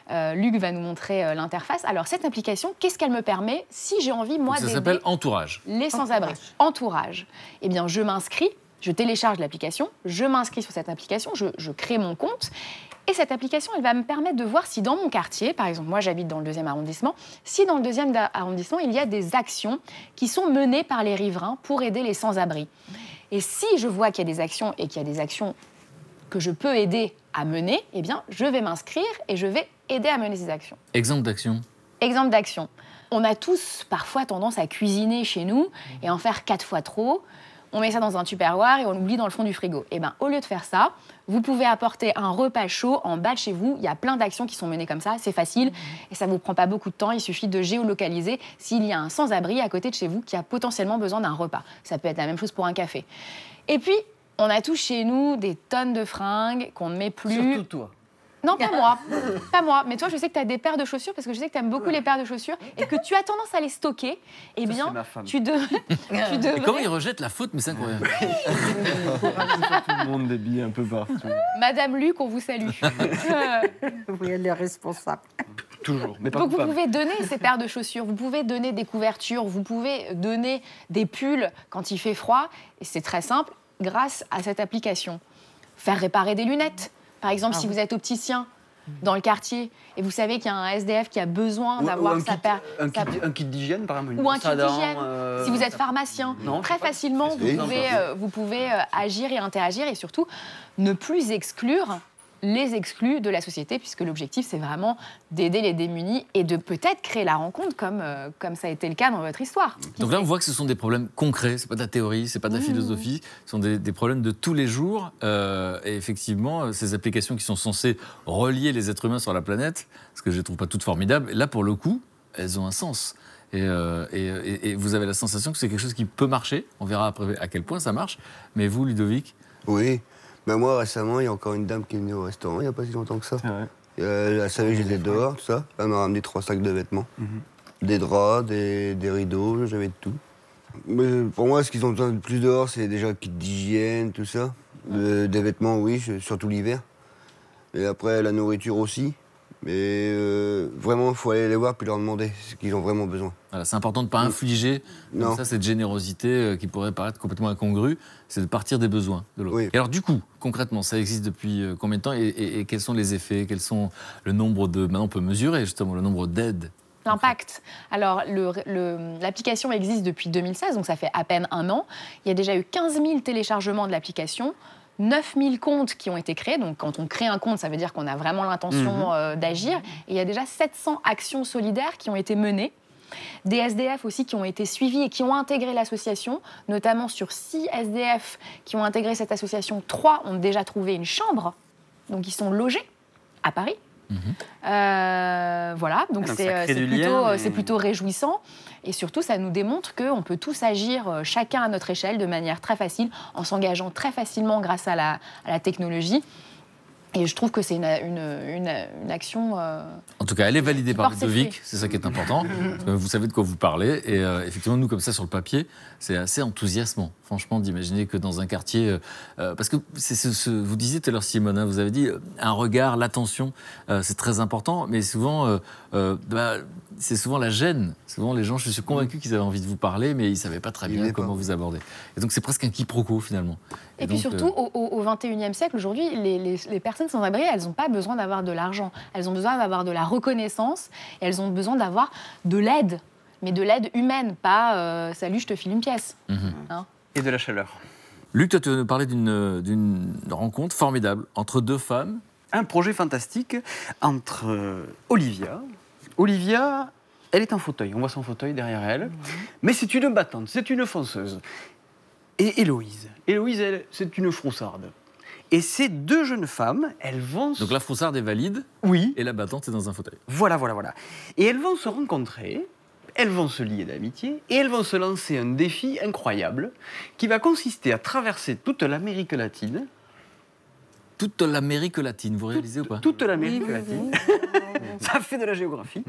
Luc va nous montrer l'interface. Alors, cette application, qu'est-ce qu'elle me permet si j'ai envie, moi, d'aider... Ça s'appelle Entourage. Les sans-abri. Entourage. Eh bien, je m'inscris, je télécharge l'application, je m'inscris sur cette application, je crée mon compte. Et cette application, elle va me permettre de voir si dans mon quartier, par exemple, moi j'habite dans le 2e arrondissement, si dans le 2e arrondissement, il y a des actions qui sont menées par les riverains pour aider les sans-abri. Et si je vois qu'il y a des actions et qu'il y a des actions que je peux aider à mener, eh bien, je vais m'inscrire et je vais aider à mener ces actions. Exemple d'action. Exemple d'action. On a tous parfois tendance à cuisiner chez nous et en faire 4 fois trop. On met ça dans un tupperware et on l'oublie dans le fond du frigo. Eh bien, au lieu de faire ça, vous pouvez apporter un repas chaud en bas de chez vous. Il y a plein d'actions qui sont menées comme ça, c'est facile et ça ne vous prend pas beaucoup de temps. Il suffit de géolocaliser s'il y a un sans-abri à côté de chez vous qui a potentiellement besoin d'un repas. Ça peut être la même chose pour un café. Et puis, on a tous chez nous des tonnes de fringues qu'on ne met plus. Surtout toi. Non, pas moi. Pas moi. Mais toi, je sais que tu as des paires de chaussures parce que je sais que tu aimes beaucoup les paires de chaussures et que tu as tendance à les stocker. Eh bien, tu devrais... Et comment il rejette la faute, mais c'est incroyable. Tout le monde des billets un peu partout. Madame Luc, on vous salue. Oui, elle est responsable. Toujours, mais pas Donc coupable. vous pouvez donner ces paires de chaussures, vous pouvez donner des couvertures, vous pouvez donner des pulls quand il fait froid. Et c'est très simple, grâce à cette application. Faire réparer des lunettes. Par exemple, si vous êtes opticien dans le quartier et vous savez qu'il y a un SDF qui a besoin d'avoir sa paire... Un kit d'hygiène, par exemple. Ou un kit d'hygiène. Si vous êtes pharmacien, très facilement, vous pouvez agir et interagir et surtout ne plus exclure les exclus de la société, puisque l'objectif, c'est vraiment d'aider les démunis et de peut-être créer la rencontre comme ça a été le cas dans votre histoire. Donc là, on voit que ce sont des problèmes concrets, c'est pas de la théorie, c'est pas de la philosophie, ce sont des problèmes de tous les jours. Et effectivement, ces applications qui sont censées relier les êtres humains sur la planète, ce que je ne trouve pas toutes formidables, là, pour le coup, elles ont un sens. Et vous avez la sensation que c'est quelque chose qui peut marcher. On verra après à quel point ça marche. Mais vous, Ludovic? Oui. Ben moi, récemment, il y a encore une dame qui est venue au restaurant, il n'y a pas si longtemps que ça. Elle savait que j'étais dehors, tout ça. Elle m'a ramené 3 sacs de vêtements. Des draps, des rideaux, j'avais de tout. Mais pour moi, ce qu'ils ont besoin de plus dehors, c'est déjà kit d'hygiène, tout ça. Des vêtements, oui, surtout l'hiver. Et après, la nourriture aussi. Mais vraiment, il faut aller les voir puis leur demander ce qu'ils ont vraiment besoin. Voilà, c'est important de ne pas infliger comme ça, cette générosité qui pourrait paraître complètement incongrue. C'est de partir des besoins de l'autre. Et alors du coup, concrètement, ça existe depuis combien de temps et quels sont les effets? Quels sont le nombre de... Maintenant, on peut mesurer justement le nombre d'aides. L'impact. Alors, l'application existe depuis 2016, donc ça fait à peine 1 an. Il y a déjà eu 15 000 téléchargements de l'application. 9 000 comptes qui ont été créés. Donc, quand on crée un compte, ça veut dire qu'on a vraiment l'intention d'agir. Et il y a déjà 700 actions solidaires qui ont été menées. Des SDF aussi qui ont été suivis et qui ont intégré l'association, notamment sur 6 SDF qui ont intégré cette association. 3 ont déjà trouvé une chambre, donc ils sont logés à Paris. Voilà, donc c'est plutôt réjouissant. Et surtout, ça nous démontre qu'on peut tous agir chacun à notre échelle de manière très facile, en s'engageant très facilement grâce à la technologie. Et je trouve que c'est une action... En tout cas, elle est validée par Ludovic, c'est ça qui est important. Parce que vous savez de quoi vous parlez. Et effectivement, nous, comme ça, sur le papier, c'est assez enthousiasmant. franchement, d'imaginer que dans un quartier... parce que vous disiez tout à l'heure, Simone, hein, vous avez dit un regard, l'attention, c'est très important, mais souvent, c'est souvent la gêne. Souvent, les gens, je suis convaincu qu'ils avaient envie de vous parler, mais ils ne savaient pas très bien comment vous aborder. Et donc, c'est presque un quiproquo, finalement. Et puis surtout, au XXIe siècle, aujourd'hui, les personnes sans abri, elles n'ont pas besoin d'avoir de l'argent. Elles ont besoin d'avoir de la reconnaissance et elles ont besoin d'avoir de l'aide. Mais de l'aide humaine, pas salut, je te file une pièce. Hein. Et de la chaleur. Luc, toi, tu nous parlais d'une rencontre formidable entre deux femmes. Un projet fantastique entre Olivia. Olivia, elle est en fauteuil. On voit son fauteuil derrière elle. Mais c'est une battante, c'est une fonceuse. Et Héloïse. Héloïse, elle, c'est une froussarde. Et ces deux jeunes femmes, elles vont... Donc la froussarde est valide. Oui. Et la battante est dans un fauteuil. Voilà. Et elles vont se rencontrer, elles vont se lier d'amitié, et elles vont se lancer un défi incroyable qui va consister à traverser toute l'Amérique latine. Toute l'Amérique latine, vous réalisez ou pas? Toute l'Amérique latine. Ça fait de la géographie.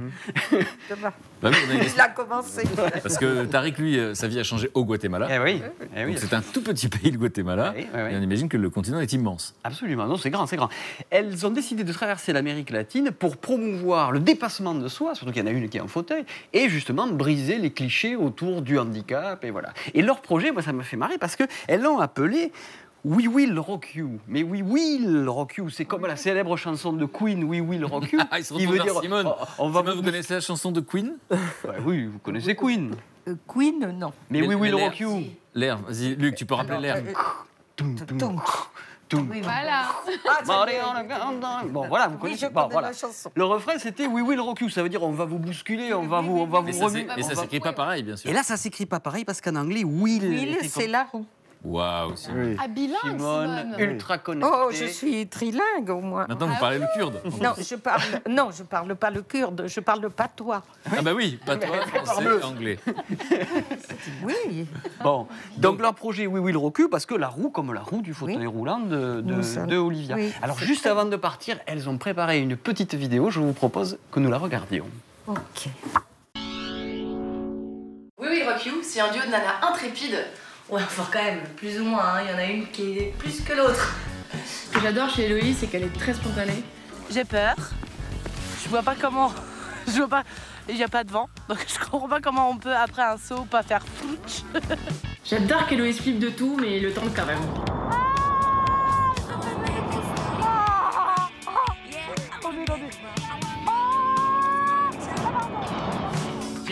Il a commencé. Parce que Tariq, lui, sa vie a changé au Guatemala. Eh oui. Donc c'est un tout petit pays, le Guatemala. Et on imagine que le continent est immense. Absolument, non, c'est grand, c'est grand. Elles ont décidé de traverser l'Amérique latine pour promouvoir le dépassement de soi, surtout qu'il y en a une qui est en fauteuil, et justement briser les clichés autour du handicap, et voilà. Et leur projet, moi, ça me fait marrer parce qu'elles l'ont appelé We Will Rock You. Mais We Will Rock You, c'est comme la célèbre chanson de Queen, We Will Rock You. Il se retourne vers Simone. Simone, vous connaissez la chanson de Queen? Oui, vous connaissez Queen. Queen, non. Mais We Will Rock You. L'air, vas-y, Luc, tu peux rappeler l'air. Oui, voilà. Bon, voilà, vous connaissez pas. Voilà. Le refrain, c'était We Will Rock You. Ça veut dire on va vous bousculer, on va vous remuer. Mais ça s'écrit pas pareil, bien sûr. Et là, ça s'écrit pas pareil parce qu'en anglais, Will, c'est la roue. Waouh, oui. Ah, bilingue, Simone, ultra connectée. Oh, je suis trilingue au moins. Maintenant, vous parlez le kurde. Non, je parle pas le kurde, je parle le patois. Ah bah oui, patois, français, anglais. Oui. Bon, donc leur projet We Will Rock You, parce que la roue, comme la roue du fauteuil roulant de Olivia. Oui, alors, juste avant de partir, elles ont préparé une petite vidéo. Je vous propose que nous la regardions. Ok. We Will Rock You, c'est un duo de nanas intrépides. Ouais, enfin quand même, plus ou moins, hein. Il y en a une qui est plus que l'autre. Ce que j'adore chez Héloïse, c'est qu'elle est très spontanée. J'ai peur. Je vois pas comment... Je vois pas... Il n'y a pas de vent, donc je comprends pas comment on peut, après un saut, pas faire flouch. J'adore qu'Héloïse flippe de tout, mais le tente quand même.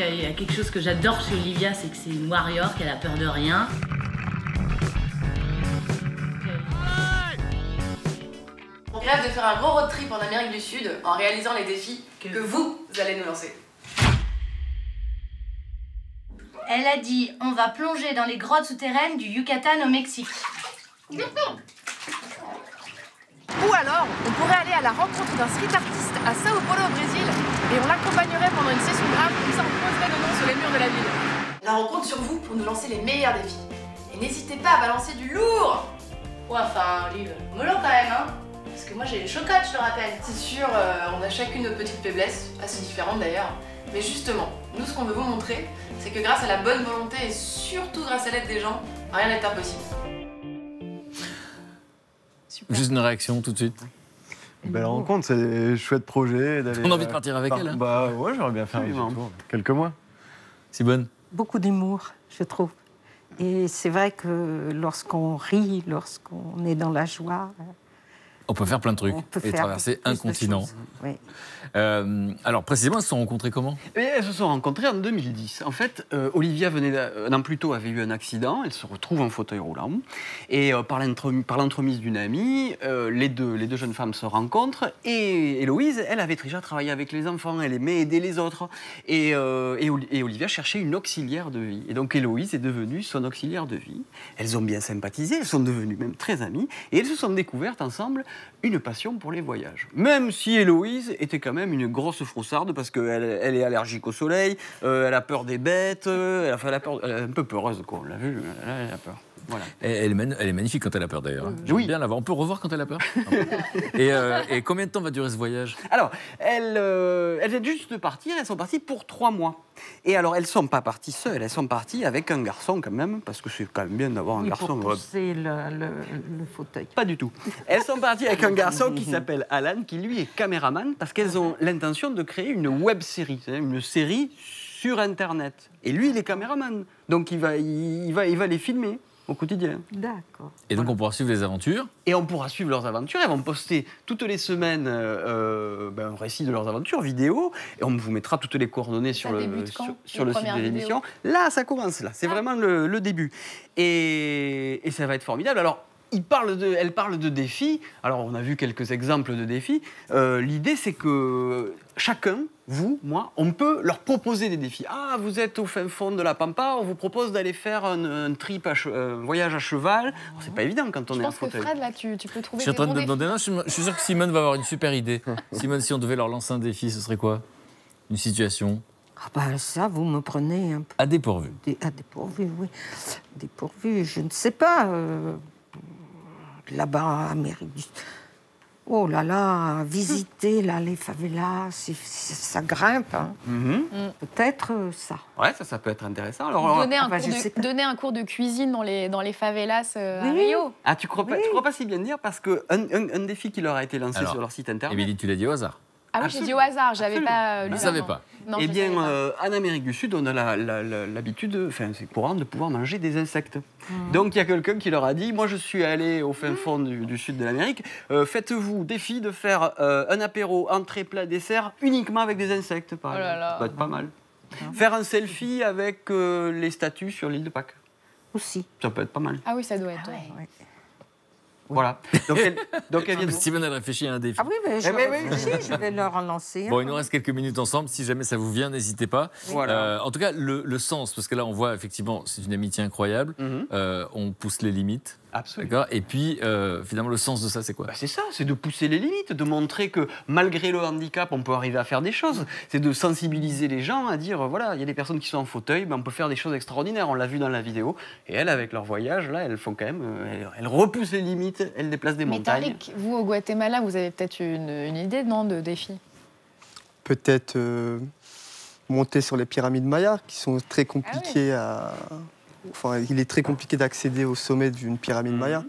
Il y a quelque chose que j'adore chez Olivia, c'est que c'est une warrior, qu'elle a peur de rien. On rêve de faire un gros road trip en Amérique du Sud en réalisant les défis que vous allez nous lancer. Elle a dit on va plonger dans les grottes souterraines du Yucatan au Mexique. Ou alors, on pourrait aller à la rencontre d'un street artiste à Sao Paulo au Brésil et on l'accompagnerait pendant une session grave, comme ça on poserait le nom sur les murs de la ville. La rencontre sur vous pour nous lancer les meilleurs défis. Et n'hésitez pas à balancer du lourd. Ouais, enfin, Olive, mollo quand même, hein. Parce que moi j'ai une chocotte, je te rappelle. C'est sûr, on a chacune nos petites faiblesses, assez différentes d'ailleurs. Mais justement, nous ce qu'on veut vous montrer, c'est que grâce à la bonne volonté et surtout grâce à l'aide des gens, rien n'est impossible. Super. Juste une réaction tout de suite. Belle rencontre, c'est un chouette projet. On a envie de partir avec elle, hein. Bah ouais, j'aurais bien fait un tour. Quelques mois. Simone. Beaucoup d'humour, je trouve. Et c'est vrai que lorsqu'on rit, lorsqu'on est dans la joie... On peut faire plein de trucs et traverser un continent. Oui. Alors, précisément, elles se sont rencontrées comment? Elles se sont rencontrées en 2010. En fait, Olivia un an plus tôt avait eu un accident. Elle se retrouve en fauteuil roulant. Et par l'entremise d'une amie, les deux jeunes femmes se rencontrent. Et Héloïse, elle avait déjà travaillé avec les enfants. Elle aimait aider les autres. Et Olivia cherchait une auxiliaire de vie. Et donc, Héloïse est devenue son auxiliaire de vie. Elles ont bien sympathisé. Elles sont devenues même très amies. Et elles se sont découvertes ensemble une passion pour les voyages. Même si Héloïse était quand même une grosse froussarde parce qu'elle est allergique au soleil, elle a peur des bêtes, elle est un peu peureuse, quoi. On l'a vu, elle a peur. Voilà. Elle est magnifique quand elle a peur d'ailleurs. J'aime bien la voir. On peut revoir quand elle a peur. Et combien de temps va durer ce voyage? Alors, elles viennent juste de partir, elles sont parties pour 3 mois. Et alors, elles ne sont pas parties seules, elles sont parties avec un garçon quand même, parce que c'est quand même bien d'avoir un garçon. Pour pousser le fauteuil. Pas du tout. Elles sont parties avec un garçon qui s'appelle Alan, qui lui est caméraman, parce qu'elles ont l'intention de créer une web-série, c'est-à-dire une série sur Internet. Et lui, il est caméraman, donc il va les filmer au quotidien. D'accord. Et donc on pourra suivre les aventures. Et on pourra suivre leurs aventures. Elles vont poster toutes les semaines un récit de leurs aventures, vidéo. Et on vous mettra toutes les coordonnées sur le site de l'émission. Là, ça commence, là. C'est vraiment le début. Et ça va être formidable. Alors, elle parle de défis. Alors, on a vu quelques exemples de défis. L'idée, c'est que chacun, vous, moi, on peut leur proposer des défis. Ah, vous êtes au fin fond de la Pampa, on vous propose d'aller faire un voyage à cheval. C'est pas évident quand on est en fauteuil. Je pense que Fred, là, tu peux trouver Je suis en train de bons me demander, je suis sûr que Simone va avoir une super idée. Simone, si on devait leur lancer un défi, ce serait quoi? Une situation? Ah bah ça, vous me prenez un peu... À dépourvu. À dépourvu, oui. Dépourvu, je ne sais pas. Là-bas, Amérique du Sud. Oh là là, visiter là, les favelas, ça grimpe. Hein. Peut-être ça. Ouais, ça peut être intéressant. Alors, donner un cours de cuisine dans les favelas à Rio. Ah, tu crois pas si bien dire, parce qu'un défi qui leur a été lancé sur leur site internet. Émilie, tu l'as dit au hasard. Ah oui, j'ai dit au hasard, j'avais pas lu. Je ne savais pas. Eh bien, en Amérique du Sud, on a l'habitude, enfin c'est courant, de pouvoir manger des insectes. Donc il y a quelqu'un qui leur a dit, moi je suis allé au fin fond du sud de l'Amérique, faites-vous défi de faire un apéro, entrée, plat, dessert, uniquement avec des insectes, par exemple. Ça peut être pas mal. Faire un selfie avec les statues sur l'île de Pâques. Aussi. Ça peut être pas mal. Ah oui, ça doit être. Voilà. Donc elle vient. Simone, elle réfléchit à un défi. Ah oui, mais je vais leur en lancer. Bon, il nous reste quelques minutes ensemble. Si jamais ça vous vient, n'hésitez pas. Voilà. En tout cas, le sens, parce que là, on voit effectivement, c'est une amitié incroyable. On pousse les limites. Absolument. Et puis, finalement, le sens de ça, c'est quoi? C'est ça, c'est de pousser les limites, de montrer que malgré le handicap, on peut arriver à faire des choses. C'est de sensibiliser les gens à dire, voilà, il y a des personnes qui sont en fauteuil, mais on peut faire des choses extraordinaires. On l'a vu dans la vidéo. Et elles, avec leur voyage, là, elles font quand même, elles repoussent les limites, elles déplacent des montagnes. Mais Tariq, vous, au Guatemala, vous avez peut-être une idée, non, de défi? Peut-être monter sur les pyramides mayas, qui sont très compliquées à... Enfin, il est très compliqué d'accéder au sommet d'une pyramide maya.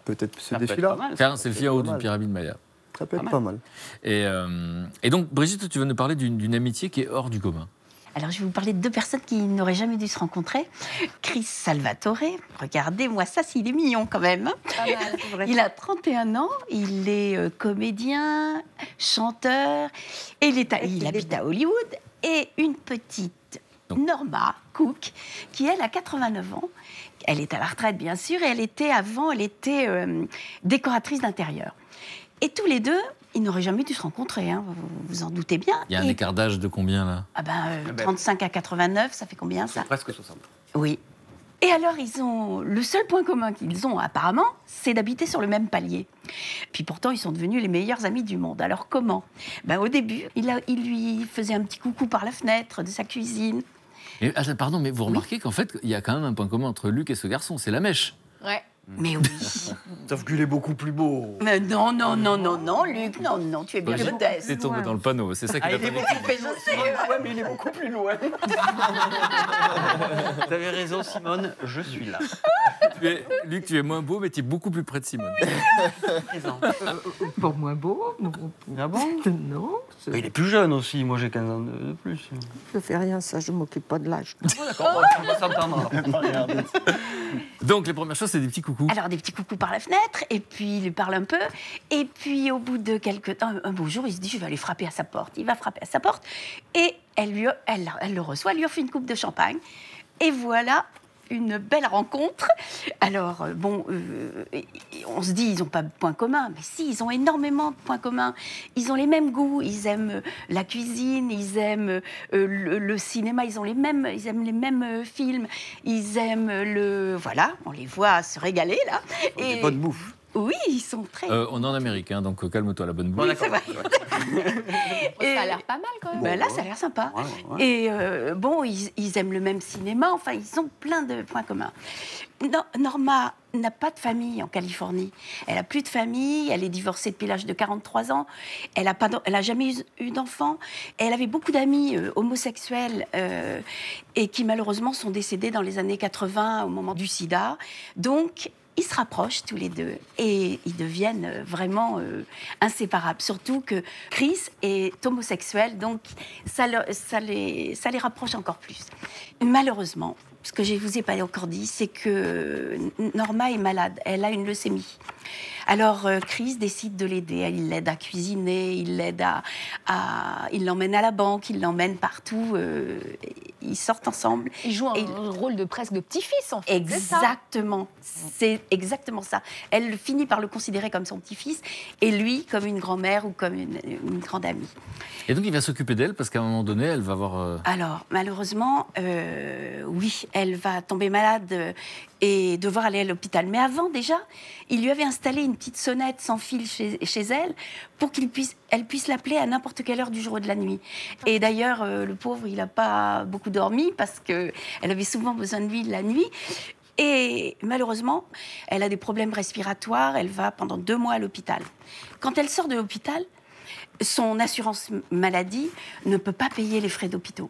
Peut-être ce défi-là. Faire un selfie en haut d'une pyramide maya. Ça peut être pas mal. Et donc, Brigitte, tu vas nous parler d'une amitié qui est hors du commun. Alors, je vais vous parler de 2 personnes qui n'auraient jamais dû se rencontrer. Chris Salvatore, regardez-moi ça, s'il est mignon quand même. Il a 31 ans, il est comédien, chanteur, et il habite à Hollywood. Et une petite Norma Cook, qui elle a 89 ans. Elle est à la retraite, bien sûr, et elle était décoratrice d'intérieur. Et tous les deux, ils n'auraient jamais dû se rencontrer, hein, vous vous en doutez bien. Il y a un écart d'âge de combien, là? 35 à 89, ça fait combien, ça? Presque 60. Oui. Et alors, le seul point commun qu'ils ont, apparemment, c'est d'habiter sur le même palier. Puis pourtant, ils sont devenus les meilleurs amis du monde. Alors, comment? Au début, il lui faisait un petit coucou par la fenêtre de sa cuisine. Et, pardon, mais vous remarquez qu'en fait, il y a quand même un point commun entre Luc et ce garçon, c'est la mèche. Ouais. Mais oui. Sauf qu'il est beaucoup plus beau. Mais non, Luc, non, tu es bien modeste. C'est tombé dans le panneau, c'est ça qu'il a pas dit. Ouais, mais il est beaucoup plus loin. Vous avez raison, Simone, je suis là. Luc, tu es moins beau, mais tu es beaucoup plus près de Simone. Pas moins beau, non. Ah bon? Non. Il est plus jeune aussi, moi j'ai 15 ans de plus. Je fais rien, ça, je m'occupe pas de l'âge. D'accord, on va s'entendre. Donc les premières choses, c'est des petits coucous. Alors des petits coucous par la fenêtre, et puis il lui parle un peu, et puis au bout de quelques temps, un beau jour, il se dit, je vais aller frapper à sa porte. Il va frapper à sa porte, et elle le reçoit, elle lui offre une coupe de champagne, et voilà une belle rencontre. Alors, on se dit, ils n'ont pas de points communs, mais si, ils ont énormément de points communs. Ils ont les mêmes goûts, ils aiment la cuisine, ils aiment le cinéma, ils aiment les mêmes films, ils aiment Voilà, on les voit se régaler, là. Des bonnes bouffes. Oui, ils sont très... On est en Amérique, hein, donc calme-toi, la bonne boule. Oui, c'est vrai. Ça a l'air pas mal quand même. Ben là, ça a l'air sympa. Et bon, ils aiment le même cinéma, enfin, ils ont plein de points communs. Norma n'a pas de famille en Californie. Elle n'a plus de famille, elle est divorcée depuis l'âge de 43 ans, elle n'a jamais eu d'enfant. Elle avait beaucoup d'amis homosexuels et qui malheureusement sont décédés dans les années 80 au moment du sida. Donc, ils se rapprochent tous les deux et ils deviennent vraiment inséparables. Surtout que Chris est homosexuel, donc ça les rapproche encore plus. Malheureusement, ce que je ne vous ai pas encore dit, c'est que Norma est malade. Elle a une leucémie. Alors Chris décide de l'aider. Il l'aide à cuisiner, il l'aide il l'emmène à la banque, il l'emmène partout. Ils sortent ensemble. Ils jouent un rôle de presque de petit-fils, en fait. Exactement. C'est exactement ça. Elle finit par le considérer comme son petit-fils et lui comme une grand-mère ou comme une grande amie. Et donc il va s'occuper d'elle parce qu'à un moment donné, elle va avoir... Alors, malheureusement, oui, elle va tomber malade et devoir aller à l'hôpital. Mais avant, déjà, il lui avait installé une petite sonnette sans fil chez elle pour elle puisse l'appeler à n'importe quelle heure du jour ou de la nuit. Et d'ailleurs, le pauvre, il n'a pas beaucoup dormi parce qu'elle avait souvent besoin de lui la nuit. Et malheureusement, elle a des problèmes respiratoires. Elle va pendant 2 mois à l'hôpital. Quand elle sort de l'hôpital, son assurance maladie ne peut pas payer les frais d'hôpitaux.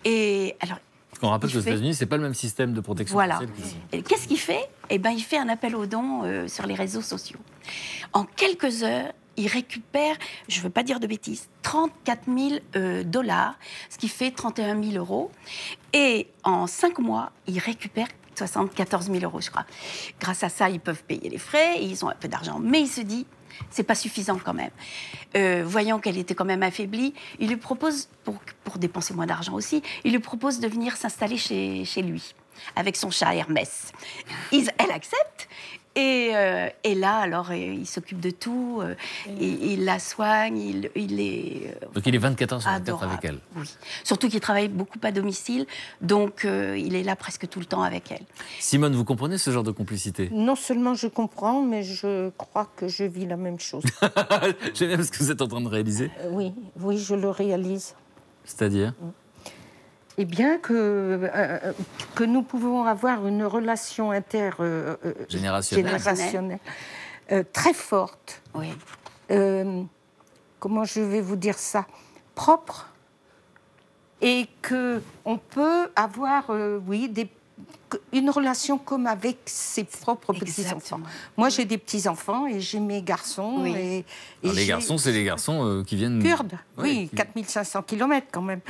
Et alors, on rappelle qu'aux États-Unis, c'est pas le même système de protection voilà. sociale qu'ici. Et qu'est-ce qu'il fait? Eh ben, il fait un appel aux dons sur les réseaux sociaux. En quelques heures, il récupère, je ne veux pas dire de bêtises, 34 000 $, ce qui fait 31 000 €. Et en 5 mois, il récupère 74 000 €, je crois. Grâce à ça, ils peuvent payer les frais, et ils ont un peu d'argent. Mais il se dit, c'est pas suffisant quand même. Voyant qu'elle était quand même affaiblie, il lui propose, pour dépenser moins d'argent aussi, il lui propose de venir s'installer chez lui, avec son chat Hermès. Elle accepte. Et là, alors, il s'occupe de tout, il la soigne, il est... Donc il est 24 heures sur 24 adorable, avec elle. Oui. Surtout qu'il travaille beaucoup à domicile, donc il est là presque tout le temps avec elle. Simone, vous comprenez ce genre de complicité? Non seulement je comprends, mais je crois que je vis la même chose. J'aime bien ce que vous êtes en train de réaliser. Oui, je le réalise. C'est-à-dire? Eh bien, que nous pouvons avoir une relation intergénérationnelle très forte. Oui. Comment je vais vous dire ça? Propre. Et qu'on peut avoir, une relation comme avec ses propres petits-enfants. Moi, j'ai des petits-enfants et j'ai mes garçons. Oui. Et les garçons, c'est les garçons qui viennent... Kurdes, oui, 4500 km quand même.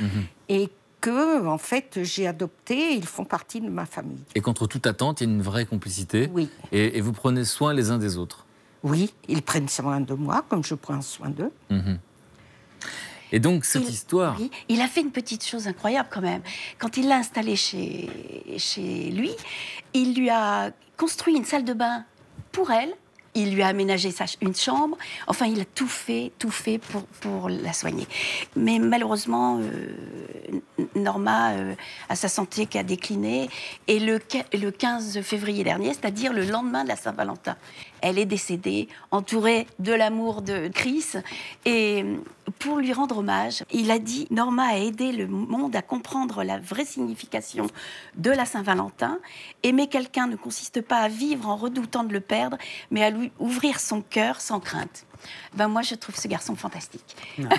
Et que, en fait, j'ai adopté, ils font partie de ma famille. Et contre toute attente, il y a une vraie complicité. Oui. Et vous prenez soin les uns des autres. Oui, ils prennent soin de moi, comme je prends soin d'eux. Et donc, cette histoire... Oui, il a fait une petite chose incroyable quand même. Quand il l'a installé chez lui, il lui a construit une salle de bain pour elle. Il lui a aménagé une chambre. Enfin, il a tout fait pour la soigner. Mais malheureusement, Norma a sa santé qui a décliné. Et le 15 février dernier, c'est-à-dire le lendemain de la Saint-Valentin, elle est décédée, entourée de l'amour de Chris. Et pour lui rendre hommage, il a dit « Norma a aidé le monde à comprendre la vraie signification de la Saint-Valentin. Aimer quelqu'un ne consiste pas à vivre en redoutant de le perdre, mais à lui ouvrir son cœur sans crainte. » Ben moi, je trouve ce garçon fantastique.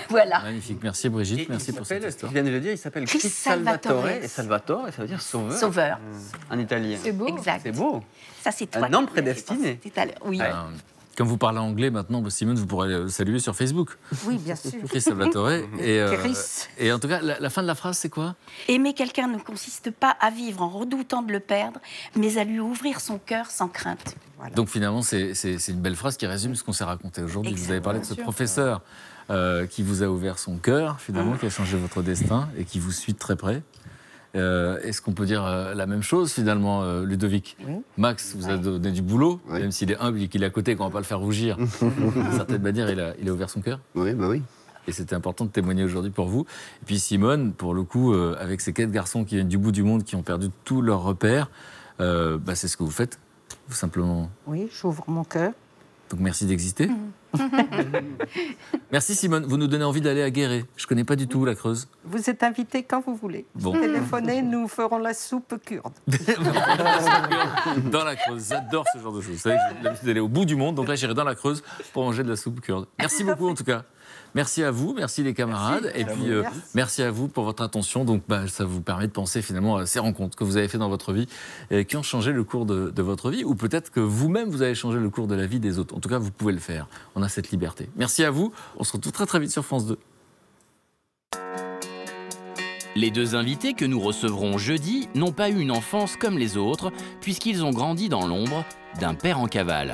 Voilà. Magnifique. Merci Brigitte, merci pour cette histoire. Tu viens de le dire, il s'appelle Chris Salvatore. Et Salvatore, ça veut dire sauveur. Sauveur. En italien. C'est beau. Exact. C'est beau. Ça, c'est toi. Un homme prédestiné. Oui. Comme vous parlez anglais maintenant, Simone, vous pourrez le saluer sur Facebook. Oui, bien sûr. Chris Salvatore. Chris. Et en tout cas, la fin de la phrase, c'est quoi? Aimer quelqu'un ne consiste pas à vivre en redoutant de le perdre, mais à lui ouvrir son cœur sans crainte. Voilà. Donc finalement, c'est une belle phrase qui résume ce qu'on s'est raconté aujourd'hui. Vous avez parlé de ce professeur qui vous a ouvert son cœur, finalement, qui a changé votre destin et qui vous suit de très près. Est-ce qu'on peut dire la même chose, finalement, Ludovic? Max vous a donné du boulot, même s'il est humble et qu'il est à côté, qu'on ne va pas le faire rougir. D'une certaine manière, il a ouvert son cœur. Oui, bah oui. Et c'était important de témoigner aujourd'hui pour vous. Et puis Simone, pour le coup, avec ces 4 garçons qui viennent du bout du monde, qui ont perdu tous leurs repères, c'est ce que vous faites, tout simplement. Oui, j'ouvre mon cœur. Donc merci d'exister. Merci Simone, vous nous donnez envie d'aller à Guéret. Je ne connais pas du tout la Creuse. Vous êtes invité quand vous voulez. Bon. Téléphonez, nous ferons la soupe kurde. Dans la Creuse, j'adore ce genre de choses. Vous savez, j'ai l'habitude d'aller au bout du monde, donc là j'irai dans la Creuse pour manger de la soupe kurde. Merci beaucoup en tout cas. Merci à vous, merci les camarades, et puis merci à vous pour votre attention. Donc ça vous permet de penser finalement à ces rencontres que vous avez faites dans votre vie, qui ont changé le cours de votre vie, ou peut-être que vous-même vous avez changé le cours de la vie des autres. En tout cas, vous pouvez le faire. On a cette liberté. Merci à vous. On se retrouve très très vite sur France 2. Les deux invités que nous recevrons jeudi n'ont pas eu une enfance comme les autres, puisqu'ils ont grandi dans l'ombre d'un père en cavale.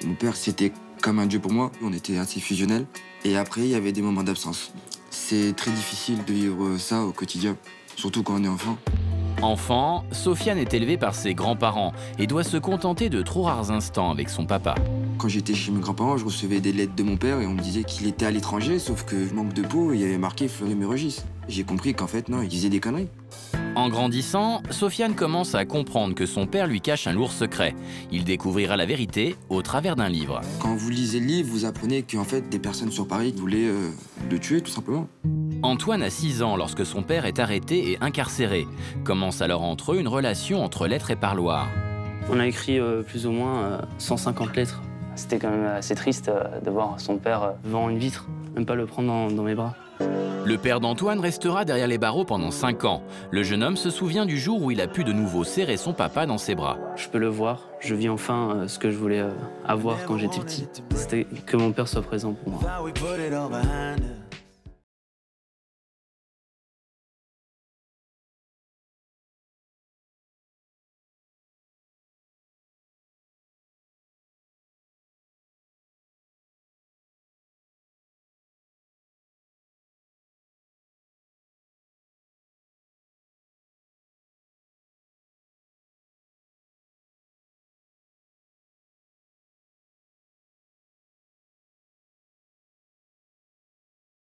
Mon père, c'était comme un dieu pour moi. On était assez fusionnels. Et après, il y avait des moments d'absence. C'est très difficile de vivre ça au quotidien, surtout quand on est enfant. Enfant, Sofiane est élevée par ses grands-parents et doit se contenter de trop rares instants avec son papa. Quand j'étais chez mes grands-parents, je recevais des lettres de mon père et on me disait qu'il était à l'étranger, sauf que manque de peau, il y avait marqué Fleury-Mérogis. J'ai compris qu'en fait, non, il disait des conneries. En grandissant, Sofiane commence à comprendre que son père lui cache un lourd secret. Il découvrira la vérité au travers d'un livre. Quand vous lisez le livre, vous apprenez qu'en fait, des personnes sur Paris voulaient le tuer, tout simplement. Antoine a 6 ans lorsque son père est arrêté et incarcéré. Commence alors entre eux une relation entre lettres et parloir. On a écrit plus ou moins 150 lettres. C'était quand même assez triste de voir son père devant une vitre, même pas le prendre dans mes bras. Le père d'Antoine restera derrière les barreaux pendant 5 ans. Le jeune homme se souvient du jour où il a pu de nouveau serrer son papa dans ses bras. Je peux le voir, je vis enfin ce que je voulais avoir quand j'étais petit. C'était que mon père soit présent pour moi.